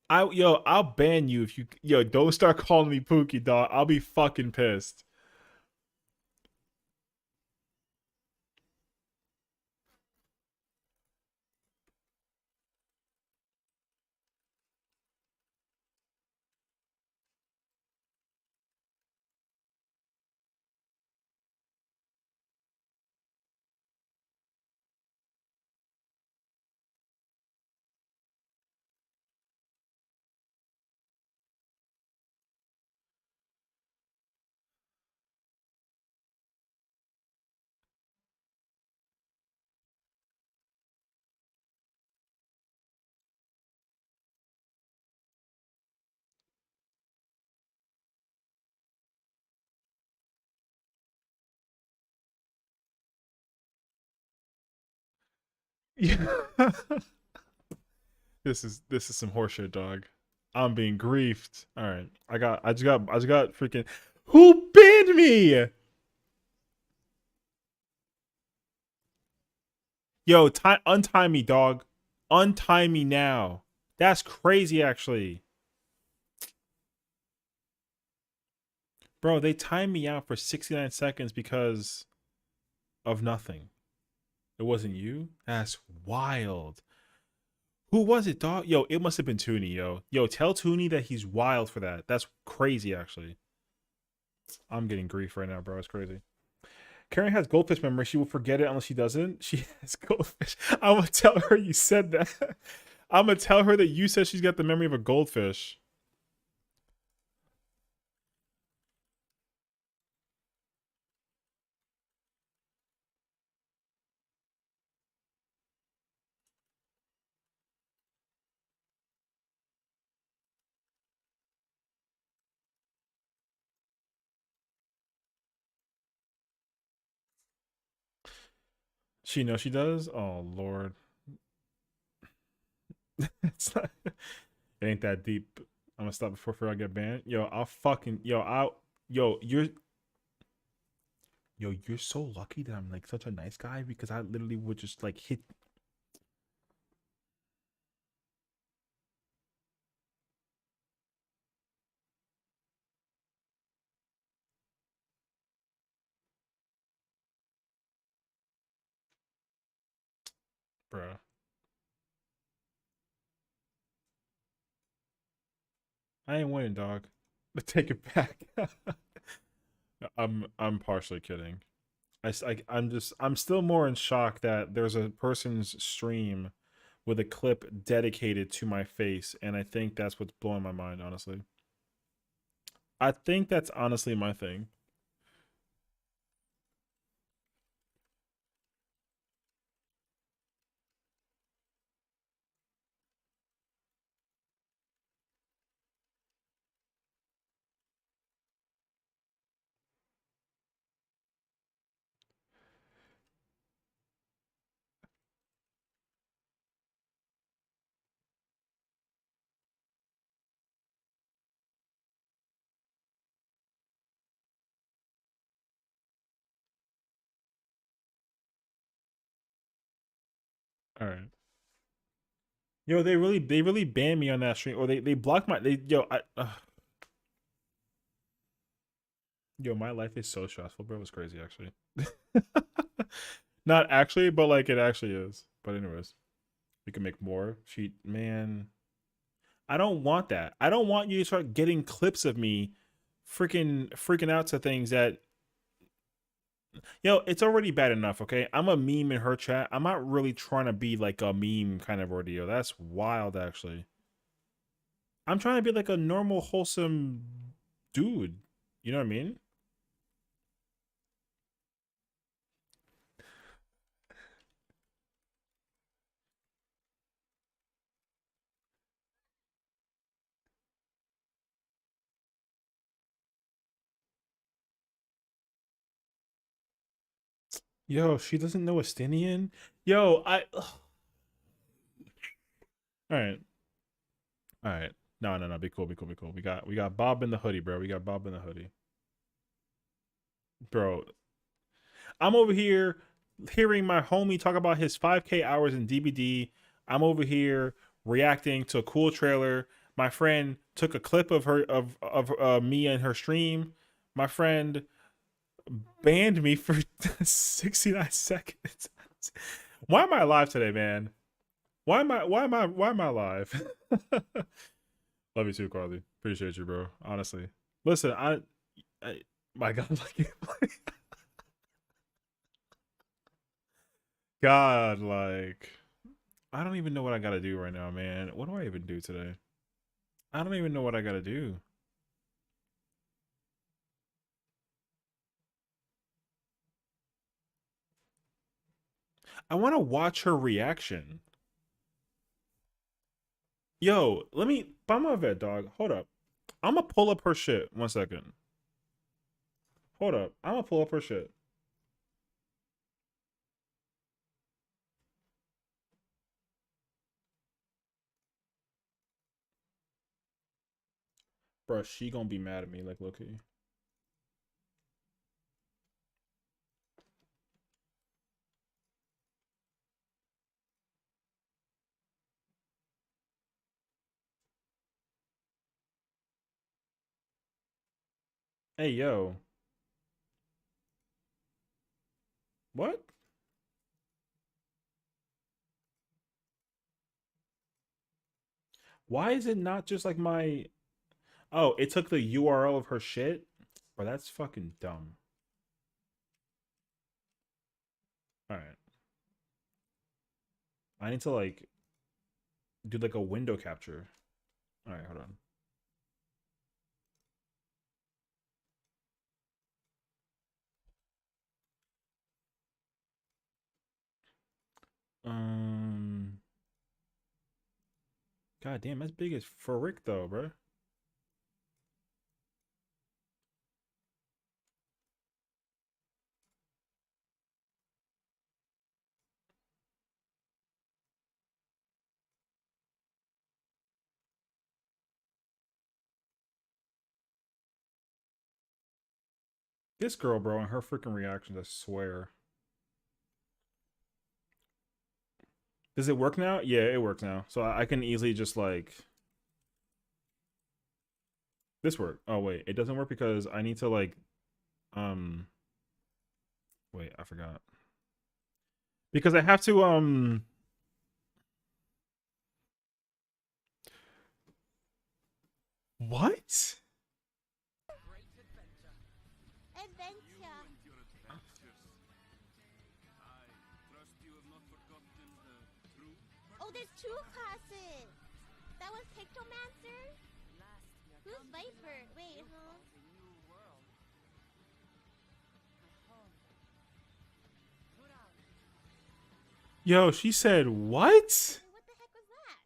I'll ban you if you don't start calling me Pookie, dog. I'll be fucking pissed. Yeah. This is some horseshit, dog. I'm being griefed. All right. I just got freaking who banned me? Yo, untie me, dog. Untie me now. That's crazy, actually. Bro, they timed me out for 69 seconds because of nothing. It wasn't you? That's wild. Who was it, dog? Yo, it must have been Tooney, yo. Yo, tell Tooney that he's wild for that. That's crazy, actually. I'm getting grief right now, bro. It's crazy. Karen has goldfish memory. She will forget it unless she doesn't. She has goldfish. I'm gonna tell her you said that. I'm gonna tell her that you said she's got the memory of a goldfish. She knows she does. Oh Lord, it's not. It ain't that deep. I'm gonna stop before I get banned. Yo, I'll fucking yo, you're so lucky that I'm like such a nice guy because I literally would just like hit, bro. I ain't winning, dog. Take it back. I'm partially kidding. I'm still more in shock that there's a person's stream with a clip dedicated to my face, and I think that's what's blowing my mind, honestly. I think that's honestly my thing. All right. Yo, they really banned me on that stream, or they blocked my they yo I yo my life is so stressful, bro. It's crazy actually. Not actually, but like it actually is. But anyways, we can make more. She man, I don't want that. I don't want you to start getting clips of me freaking out to things that yo, it's already bad enough, okay? I'm a meme in her chat. I'm not really trying to be like a meme kind of ordeal. That's wild actually. I'm trying to be like a normal, wholesome dude. You know what I mean? Yo, she doesn't know Estinian. Yo, all right, all right. No, no, no. Be cool, be cool, be cool. We got Bob in the hoodie, bro. We got Bob in the hoodie, bro. I'm over here hearing my homie talk about his 5K hours in DBD. I'm over here reacting to a cool trailer. My friend took a clip of her of me and her stream. My friend banned me for 69 seconds. Why am I alive today, man? Why am I alive? Love you too, Carly. Appreciate you, bro. Honestly. Listen, I my God, like God, like I don't even know what I gotta do right now, man. What do I even do today? I don't even know what I gotta do. I want to watch her reaction. Yo, let me. Buy my vet, dog. Hold up. I'm gonna pull up her shit. 1 second. Hold up. I'm gonna pull up her shit. Bro, she gonna be mad at me, like, low-key. Hey, yo. What? Why is it not just like my... Oh, it took the URL of her shit? Bro, that's fucking dumb. Alright. I need to, like, do, like, a window capture. Alright, hold on. Um... God damn, that's big as frick, though, bro. This girl, bro, and her freaking reactions, I swear. Does it work now? Yeah, it works now. So I can easily just like this work. Oh wait, it doesn't work because I need to like um wait, I forgot. Because I have to what? Oh, there's two classes. That was Pictomancer? Who's Viper? Wait, huh? Yo, she said what? What the heck was that?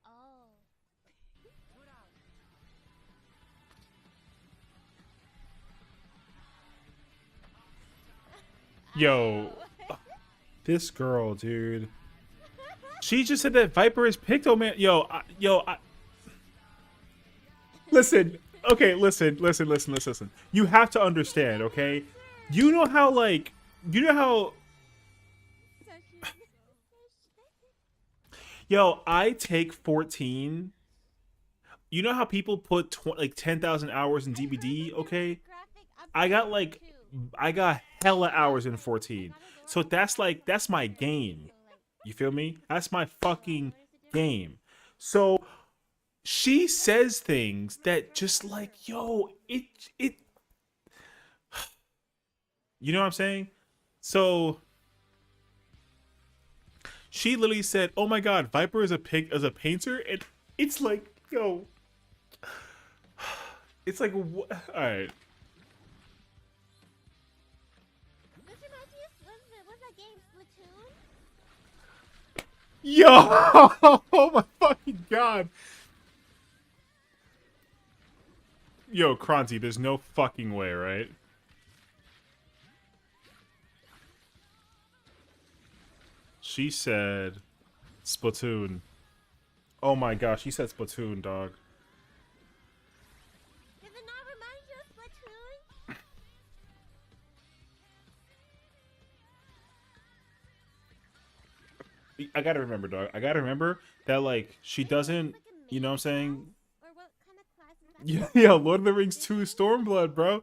Oh. Yo, Oh. this girl, dude. She just said that Viper is Pictoman. Listen. Okay, listen. You have to understand, okay? You know how Yo, I take 14. You know how people put 10,000 hours in DBD, okay? I got hella hours in 14. So that's my game. You feel me? That's my fucking game. So she says things that just like, yo, it you know what I'm saying? So she literally said, "Oh my god, Viper is a painter," and it's like, yo, it's like, all right. This reminds me of, what's that game, Splatoon? Yo, oh my fucking god. Yo, Kronzi, there's no fucking way, right? She said Splatoon. Oh my gosh, she said Splatoon, dog. Does it not remind you of Splatoon? I gotta remember, dog. I gotta remember that, like, she doesn't, you know what I'm saying? Or what kind of class is that? Yeah, Lord of the Rings 2 Stormblood, bro.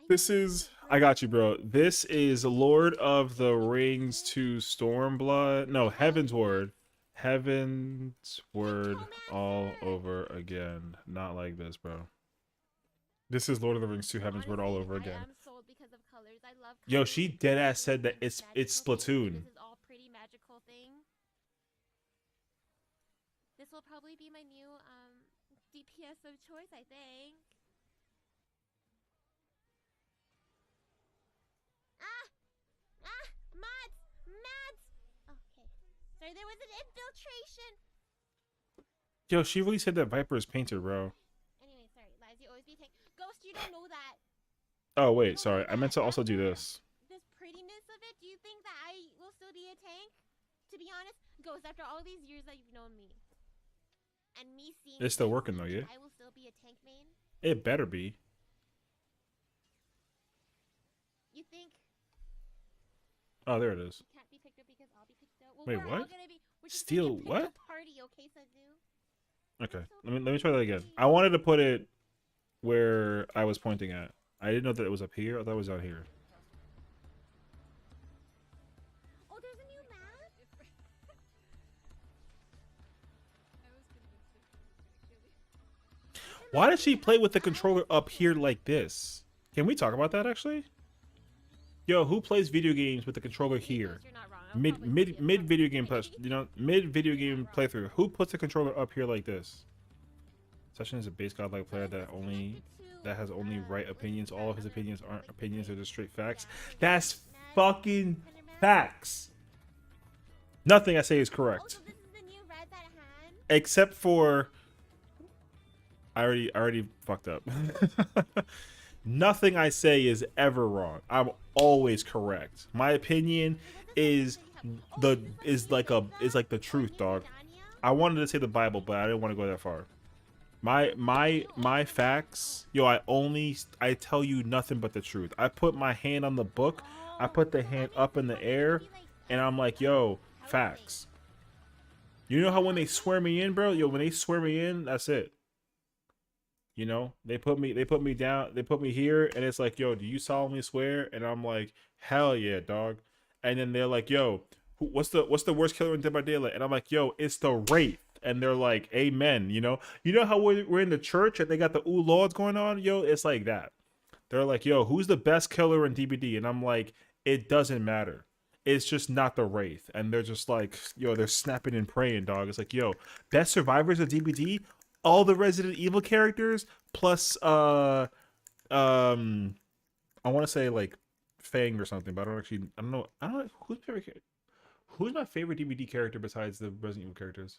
This is, I got you, bro. This is Lord of the Rings 2 Stormblood. No, Heaven's Word. Heaven's Word all over again. Not like this, bro. This is Lord of the Rings 2 Heaven's Word all over again. I am sold because of colors. I love Yo, colors. she deadass said that it's Magical things. Splatoon. This is all pretty magical thing. This will probably be my new DPS of choice, I think. Mads! Okay. Sorry, there was an infiltration. Yo, she really said that Viper is painter, bro. Anyway, sorry, lies, you always be tank. Ghost, you don't know that. Oh, wait, sorry. I meant to also do this. This prettiness of it, do you think that I will still be a tank? To be honest, Ghost, after all these years that you've known me, and me seeing It's still you, working, though, yeah? I will still be a tank main? It better be. You think Oh, there it is. you can't be picked up because I'll be picked up? Well, Wait, we're all what? gonna be, we're just Steal gonna be a what? picked up party, okay, Sazu? Okay, let me try that again. I wanted to put it where I was pointing at. I didn't know that it was up here. I thought it was down here. Oh, there's a new map? Why did she play with the controller up here like this? Can we talk about that actually? Yo, who plays video games with the controller here? You're not wrong. I would probably see it Mid video from- game plus, you know, mid video game playthrough. Who puts the controller up here like this? Session is a base godlike player that has only right opinions. All of his opinions aren't opinions; they're just straight facts. That's fucking facts. Nothing I say is correct, Also, this is the new red that hand. except for I already fucked up. Nothing I say is ever wrong. I'm always correct. My opinion is like the truth, dog. I wanted to say the Bible, but I didn't want to go that far. My facts, yo, I tell you nothing but the truth. I put my hand on the book, I put the hand up in the air, and I'm like, yo, facts. You know how when they swear me in, bro? Yo, when they swear me in, that's it. You know, they put me down, they put me here, and it's like, yo, do you solemnly swear? And I'm like, hell yeah, dog. And then they're like, yo, what's the worst killer in Dead by Daylight? And I'm like, yo, it's the Wraith. and they're like, "Amen." You know how we're in the church and they got the "Ooh Lords" going on, yo. It's like that. They're like, "Yo, who's the best killer in DBD?" And I'm like, "It doesn't matter. It's just not the Wraith." And they're just like, "Yo, they're snapping and praying, dog." It's like, "Yo, best survivors of DBD, all the Resident Evil characters plus um I want to say like Fang or something, but I don't know. I don't know who's my favorite DVD character besides the Resident Evil characters.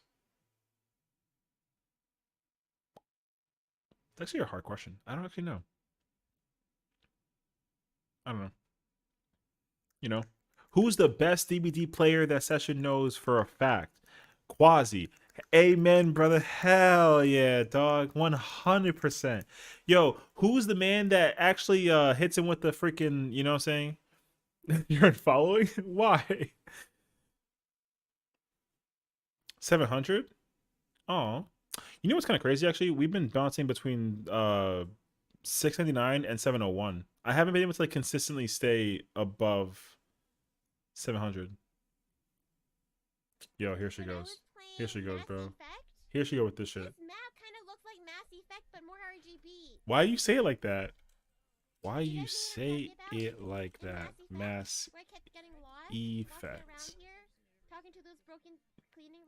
It's actually a hard question. I don't actually know. I don't know. You know, who's the best DVD player that Session knows for a fact? Quasi. Amen, brother. Hell yeah, dog. 100%. Yo, who's the man that actually hits him with the freaking, you know what I'm saying? You're following? Why? 700? Oh. You know what's kind of crazy actually? We've been bouncing between 699 and 701. I haven't been able to like consistently stay above 700. Yo, here she When I goes. was playing Here she goes, Mass bro. Effect, Here she go with this shit. this map kind of looks like Mass Effect, but more RGB. Why you say it like that? Why You you guys know what I'm say talking about? it like In that? Mass Mass Effect, where I kept getting lost around effects. here, talking to those broken cleaning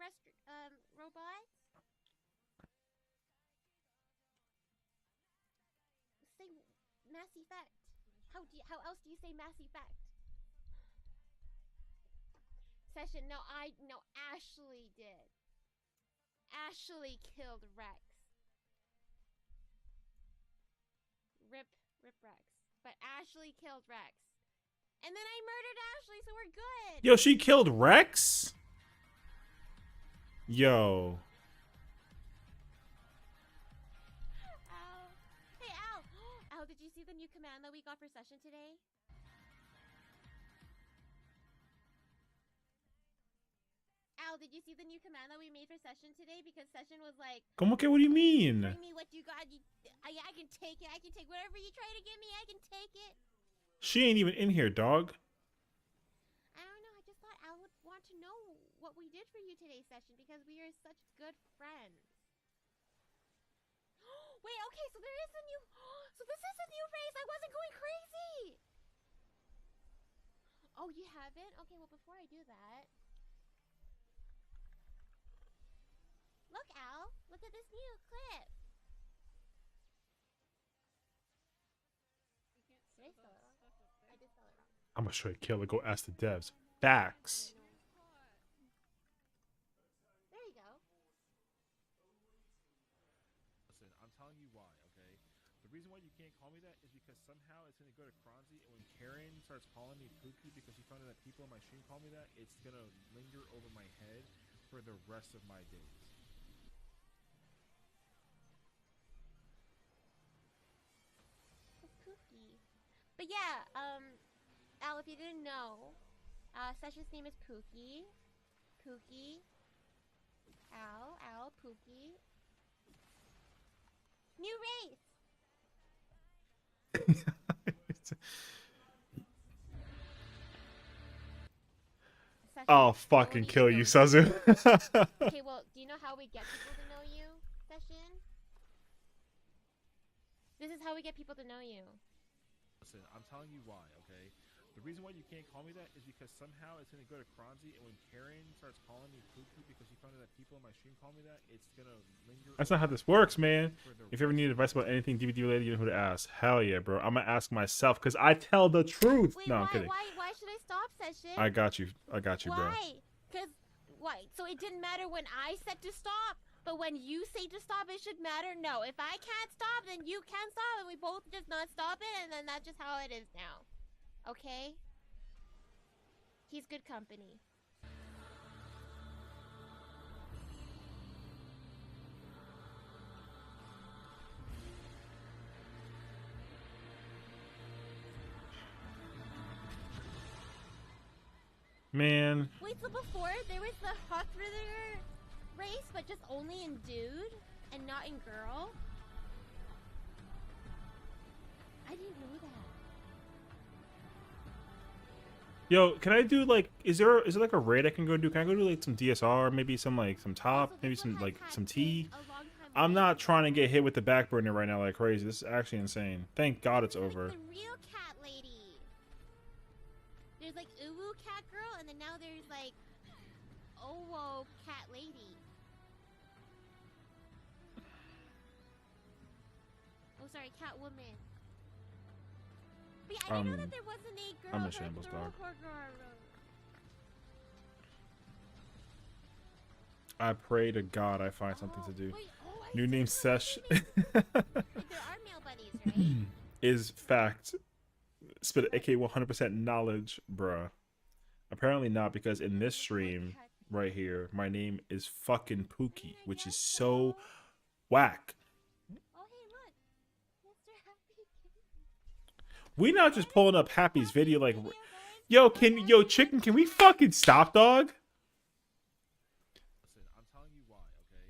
robots. Say Mass Effect. How else do you say Mass Effect? Session. No, Ashley did. Ashley killed Rex. Rip Rex. But Ashley killed Rex. And then I murdered Ashley, so we're good. Yo, she killed Rex? Yo. Al. Hey, Al. Al, did you see the new command that we got for Session today? Al, did you see the new command that we made for Session today? Because Session was like, Como que what do you mean? bring me what you got. I can take it. I can take whatever you try to give me. I can take it. She ain't even in here, dog. I don't know. I just thought Al would want to know what we did for you today's Session because we are such good friends. Wait, okay, so there is a new... So this is a new race. I wasn't going crazy. Oh, you haven't? Okay, well, before I do that... Look, Al. Look at this new clip. Did I spell it wrong? I did spell it wrong. I'm gonna show you killer. Go ask the devs. Facts. There you go. Listen, I'm telling you why, okay? The reason why you can't call me that is because somehow it's gonna go to Kronzi, and when Karen starts calling me Pookie because she found out that people on my stream call me that, it's gonna linger over my head for the rest of my days. Pookie. But yeah, Al, if you didn't know, Session's name is Pookie. Pookie. Al, Pookie. New race! Session, I'll I fucking need to kill know you, Sazu. Okay, well, do you know how we get people to know you, Session? This is how we get people to know you. Listen, I'm telling you why, okay? The reason why you can't call me that is because somehow it's gonna go to Kronzi, and when Karen starts calling me Pookie because she found out that people on my stream call me that, it's gonna linger. That's not how this works, man. If you ever need advice about anything DVD related, you know who to ask. Hell yeah, bro. I'm gonna ask myself because I tell the truth. Wait, No, I'm kidding. why should I stop, Session? I got you, bro. Why? Because, why? So it didn't matter when I said to stop, but when you say to stop, it should matter? No, if I can't stop, then you can't stop, and we both just not stop it, and then that's just how it is now. Okay? He's good company. Man. Wait, so before there was the Hot Ritter race, but just only in dude and not in girl? I didn't know that. Yo, can I do like? Is there like a raid I can go do? Can I go do like some DSR, maybe some like some top, Also, maybe this one some has like had some been tea? a long time I'm waiting not for trying this. to get hit with the back burner right now like crazy. This is actually insane. Thank God it's This is like over. the real cat lady. There's like Uwu cat girl, and then now there's like Owo cat lady. Oh, sorry, cat woman. But yeah, I didn't know that there wasn't a girl. I'm a shambles dog. I pray to God I find something to do. Wait, I New see name something. sesh Like, there are male buddies, right? is fact. Spit AK 100% knowledge, bruh. Apparently not, because in this stream right here, my name is fucking Pookie, which is so whack. Oh, hey, look. Mr. Happy We not just pulling up Happy's video like, yo, chicken, can we fucking stop, dog? Listen, I'm telling you why, okay?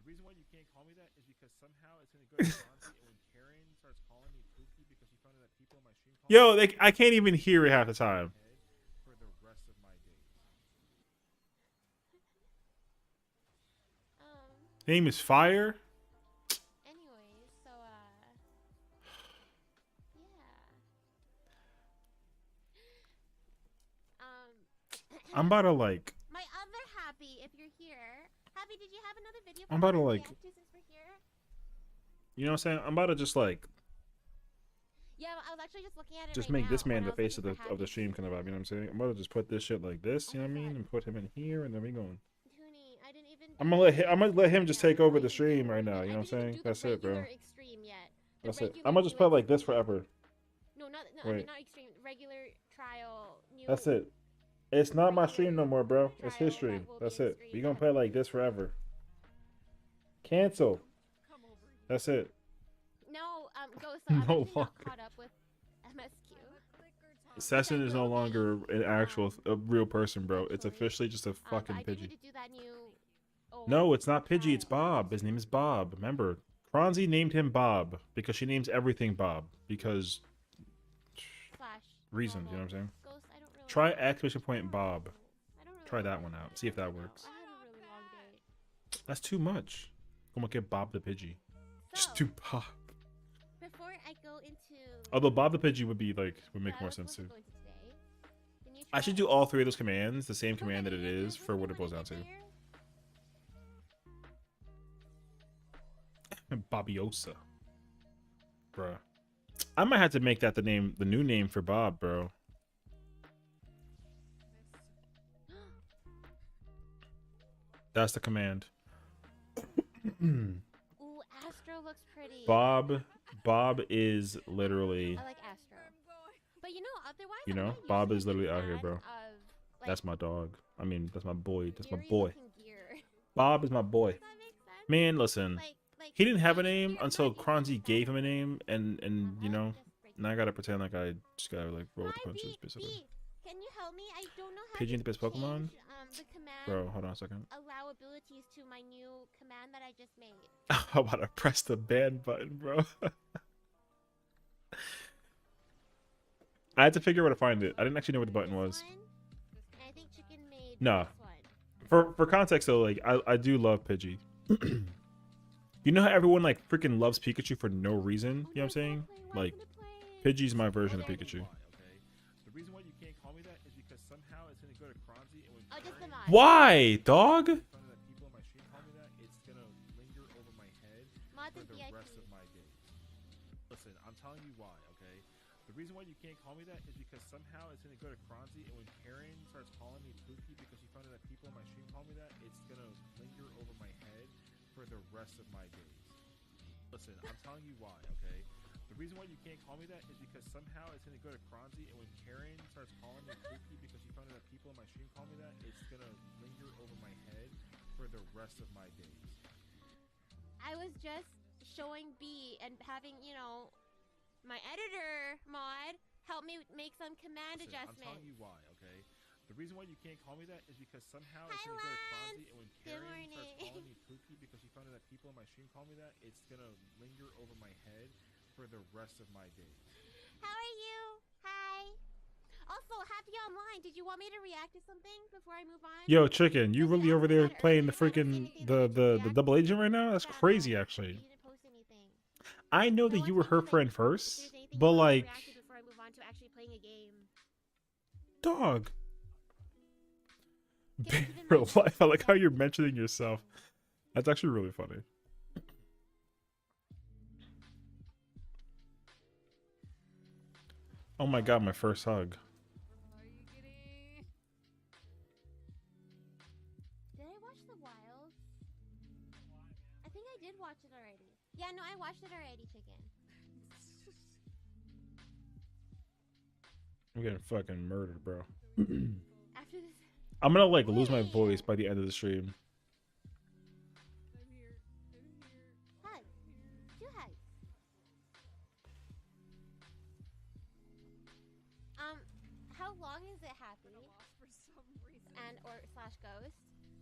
The reason why you can't call me that is because somehow it's gonna go to Fonzie, and when Karen starts calling me Pookie because she found out that people on my stream call yo, like I can't even hear it half the time. For the rest of my days. Name is Fire. Anyways, so yeah. I'm about to like. My other Happy, if you're here, Happy, did you have another video? I'm about to like. Since we're here? You know what I'm saying? I'm about to just like. Yeah, I was actually just looking at it. Just right make this now man when the I was face of looking for the Happy. stream kind of vibe. You know what I'm saying? I'm about to just put this shit like this. You know what I mean? And put him in here, and then we going. Toonie, I didn't even. I'm gonna let him just take over the stream right now. You know what I'm saying? That's it, bro. Extreme yet. That's it. I'm gonna just play like this extreme. forever. No, Wait. I mean not extreme. Regular trial. New That's it. It's not my stream no more, bro. It's his stream. That's it. We gonna play like this forever. Cancel. That's it. No, Ghost. I'm No actually not longer. caught up with MSQ. Session is no longer an actual, a real person, bro. It's officially just a fucking I do Pidgey. need to do that new. No, it's not Pidgey. It's Bob. His name is Bob. Remember, Kronzi named him Bob because she names everything Bob because Slash reasons. You know normal. what I'm saying? Ghost, I don't really. Try exclamation point Bob. I don't really Try that know. one out. See if that works. I had a really long day. That's too much. Como que Bob the Pidgey. Just So, do Bob. before I go into. Although Bob the Pidgey would be like would make what I more was sense supposed too. to go into today, can you I should try- do all three of those commands, the same Oh, command that yeah, it yeah, yeah, is yeah, for what it when boils I down get to. there. Bobiosa. Bruh. I might have to make that the new name for Bob, bro. That's the command. Ooh, Astro looks pretty. Bob is literally, I like Astro. But you know, otherwise, you I'm know, not Bob usually is a literally big out here, fan bro. of, like, That's my dog. I mean, that's my boy. That's my eerie boy. looking gear. Bob is my boy. Does that make sense? Man, listen. Like, He didn't have a like, name gear, until but you Kronzi can't gave him a find it. name, and you know, Just break now I it. gotta pretend like I just gotta like roll with the Hi, punches, B, basically. B, can you help me? I don't know how Pidgey to the best Pokemon? change, the command Bro, hold on a second. allow abilities to my new command that I just made. I'm about to press the ban button, bro. I had to figure out where to find it. I didn't actually know what the button was. This one, and I think Chicken made No. this one. For context though, like I do love Pidgey. You know how everyone like freaking loves Pikachu for no reason? You know what I'm saying? Like Pidgey's my version of Pikachu. The reason why you can't call me that is because somehow it's gonna go to Kronzi and when Oh, just the mod. why, dog? Mods and VIP. Listen, I'm telling you why, okay? The reason why you can't call me that is because somehow it's gonna go to Kronzi, and when Karen starts calling me Pookie because she found out that people on my stream call me that, it's gonna linger over my head for the rest of my days. Listen, I'm telling you why, okay? The reason why you can't call me that is because somehow it's gonna go to Kronzi, and when Karen starts calling me Pookie because she found out that people on my stream call me that, it's gonna linger over my head for the rest of my days. I was just showing B and having, you know, my editor mod help me make some command Listen, adjustments. I'm telling you why, okay? The reason why you can't call me that is because somehow it's Hi, gonna go to Lance. Kronzi, and when Good Karen starts morning. calling me Pookie because she found out that people on my stream call me that, it's gonna linger over my head for the rest of my days. How are you? Hi. Also, happy online. Did you want me to react to something before I move on? Yo, chicken, you Because really over asked there about it playing the earlier. I don't see freaking anything that you should the react double to. agent right now? That's Found crazy, out. actually. You didn't post anything. I know that No you one's were her mentioned friend if first, there's anything but you want me to like, react to before I move on to actually playing a game. dog. Keep in Real mind, I life. I said like how yes you're to mentioning this yourself. thing. That's actually really funny. Oh my god, my first hug. Did I watch The Wild? I think I did watch it already. Yeah, no, I watched it already, chicken. I'm getting fucking murdered, bro. After this. I'm gonna like lose my Wait. voice by the end of the stream. Hug. Two hugs. How long is it happy? And or slash ghost?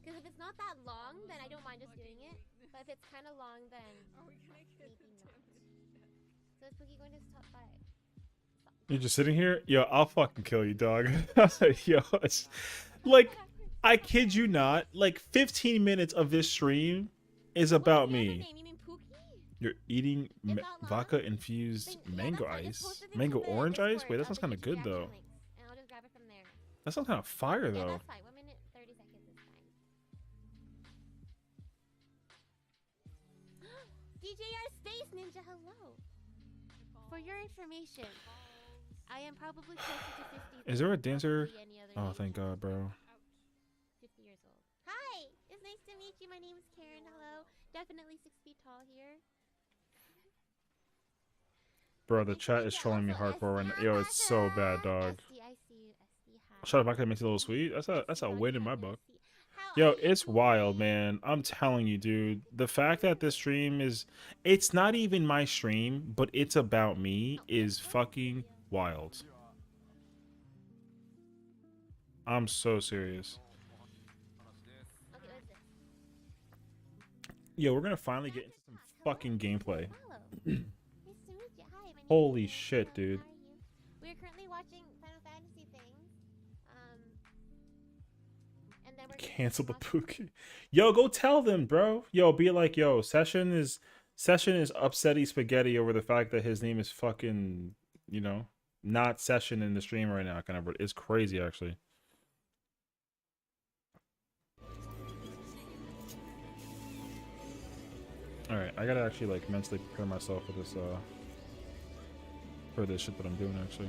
Because if it's not that long, then I don't mind just doing it. But if it's kind of long, then maybe not. So is Pookie going to stop by? You're just sitting here? Yo, I'll fucking kill you, dog. Yo, it's like, I kid you not, like 15 minutes of this stream is about What's the other me. name? You mean Pookie? You're eating Is that long? vodka infused Then, yeah, mango that's fine. Just ice. post it into Mango the orange ice? Discord Wait, that of sounds the kind of YouTube good reaction though. links, and I'll just grab it from there. That sounds kind of fire Yeah, though. that's fine. 1 minute 30 seconds is fine. DJR Space Ninja, hello. For your information, I am probably closer to 50. Is there a than dancer? probably any other Oh, age. thank God, bro. 50 years old. Hi, it's nice to meet you. My name is Karen. Hello. Definitely 6 feet tall here. Bro, the Nice to chat meet is ya. trolling me Also, hardcore right now. SD Yo, it's so bad, Abaka. dog. SD, I see you. SD, hi. Shut up, I can make it a little sweet. That's a SD win in Vodka, my book. SD. How Yo, are you, it's wild, Pookie? man. I'm telling you, dude. The fact that this stream is, it's not even my stream, but it's about me is fucking wild. I'm so serious. Okay, what is this? Yo, we're gonna finally get into some fucking gameplay. Follow. Nice to meet you. Hi, my name is Holy Karen. shit, How dude. are you? We are currently watching Final Fantasy things. And then we're gonna Cancel the watch- Pookie. Yo, go tell them, bro. Yo, be like, yo, Session is upsetty spaghetti over the fact that his name is fucking, you know, not Session in the stream right now. Kind of, it's crazy actually. All right, I gotta actually like mentally prepare myself for this shit that I'm doing actually.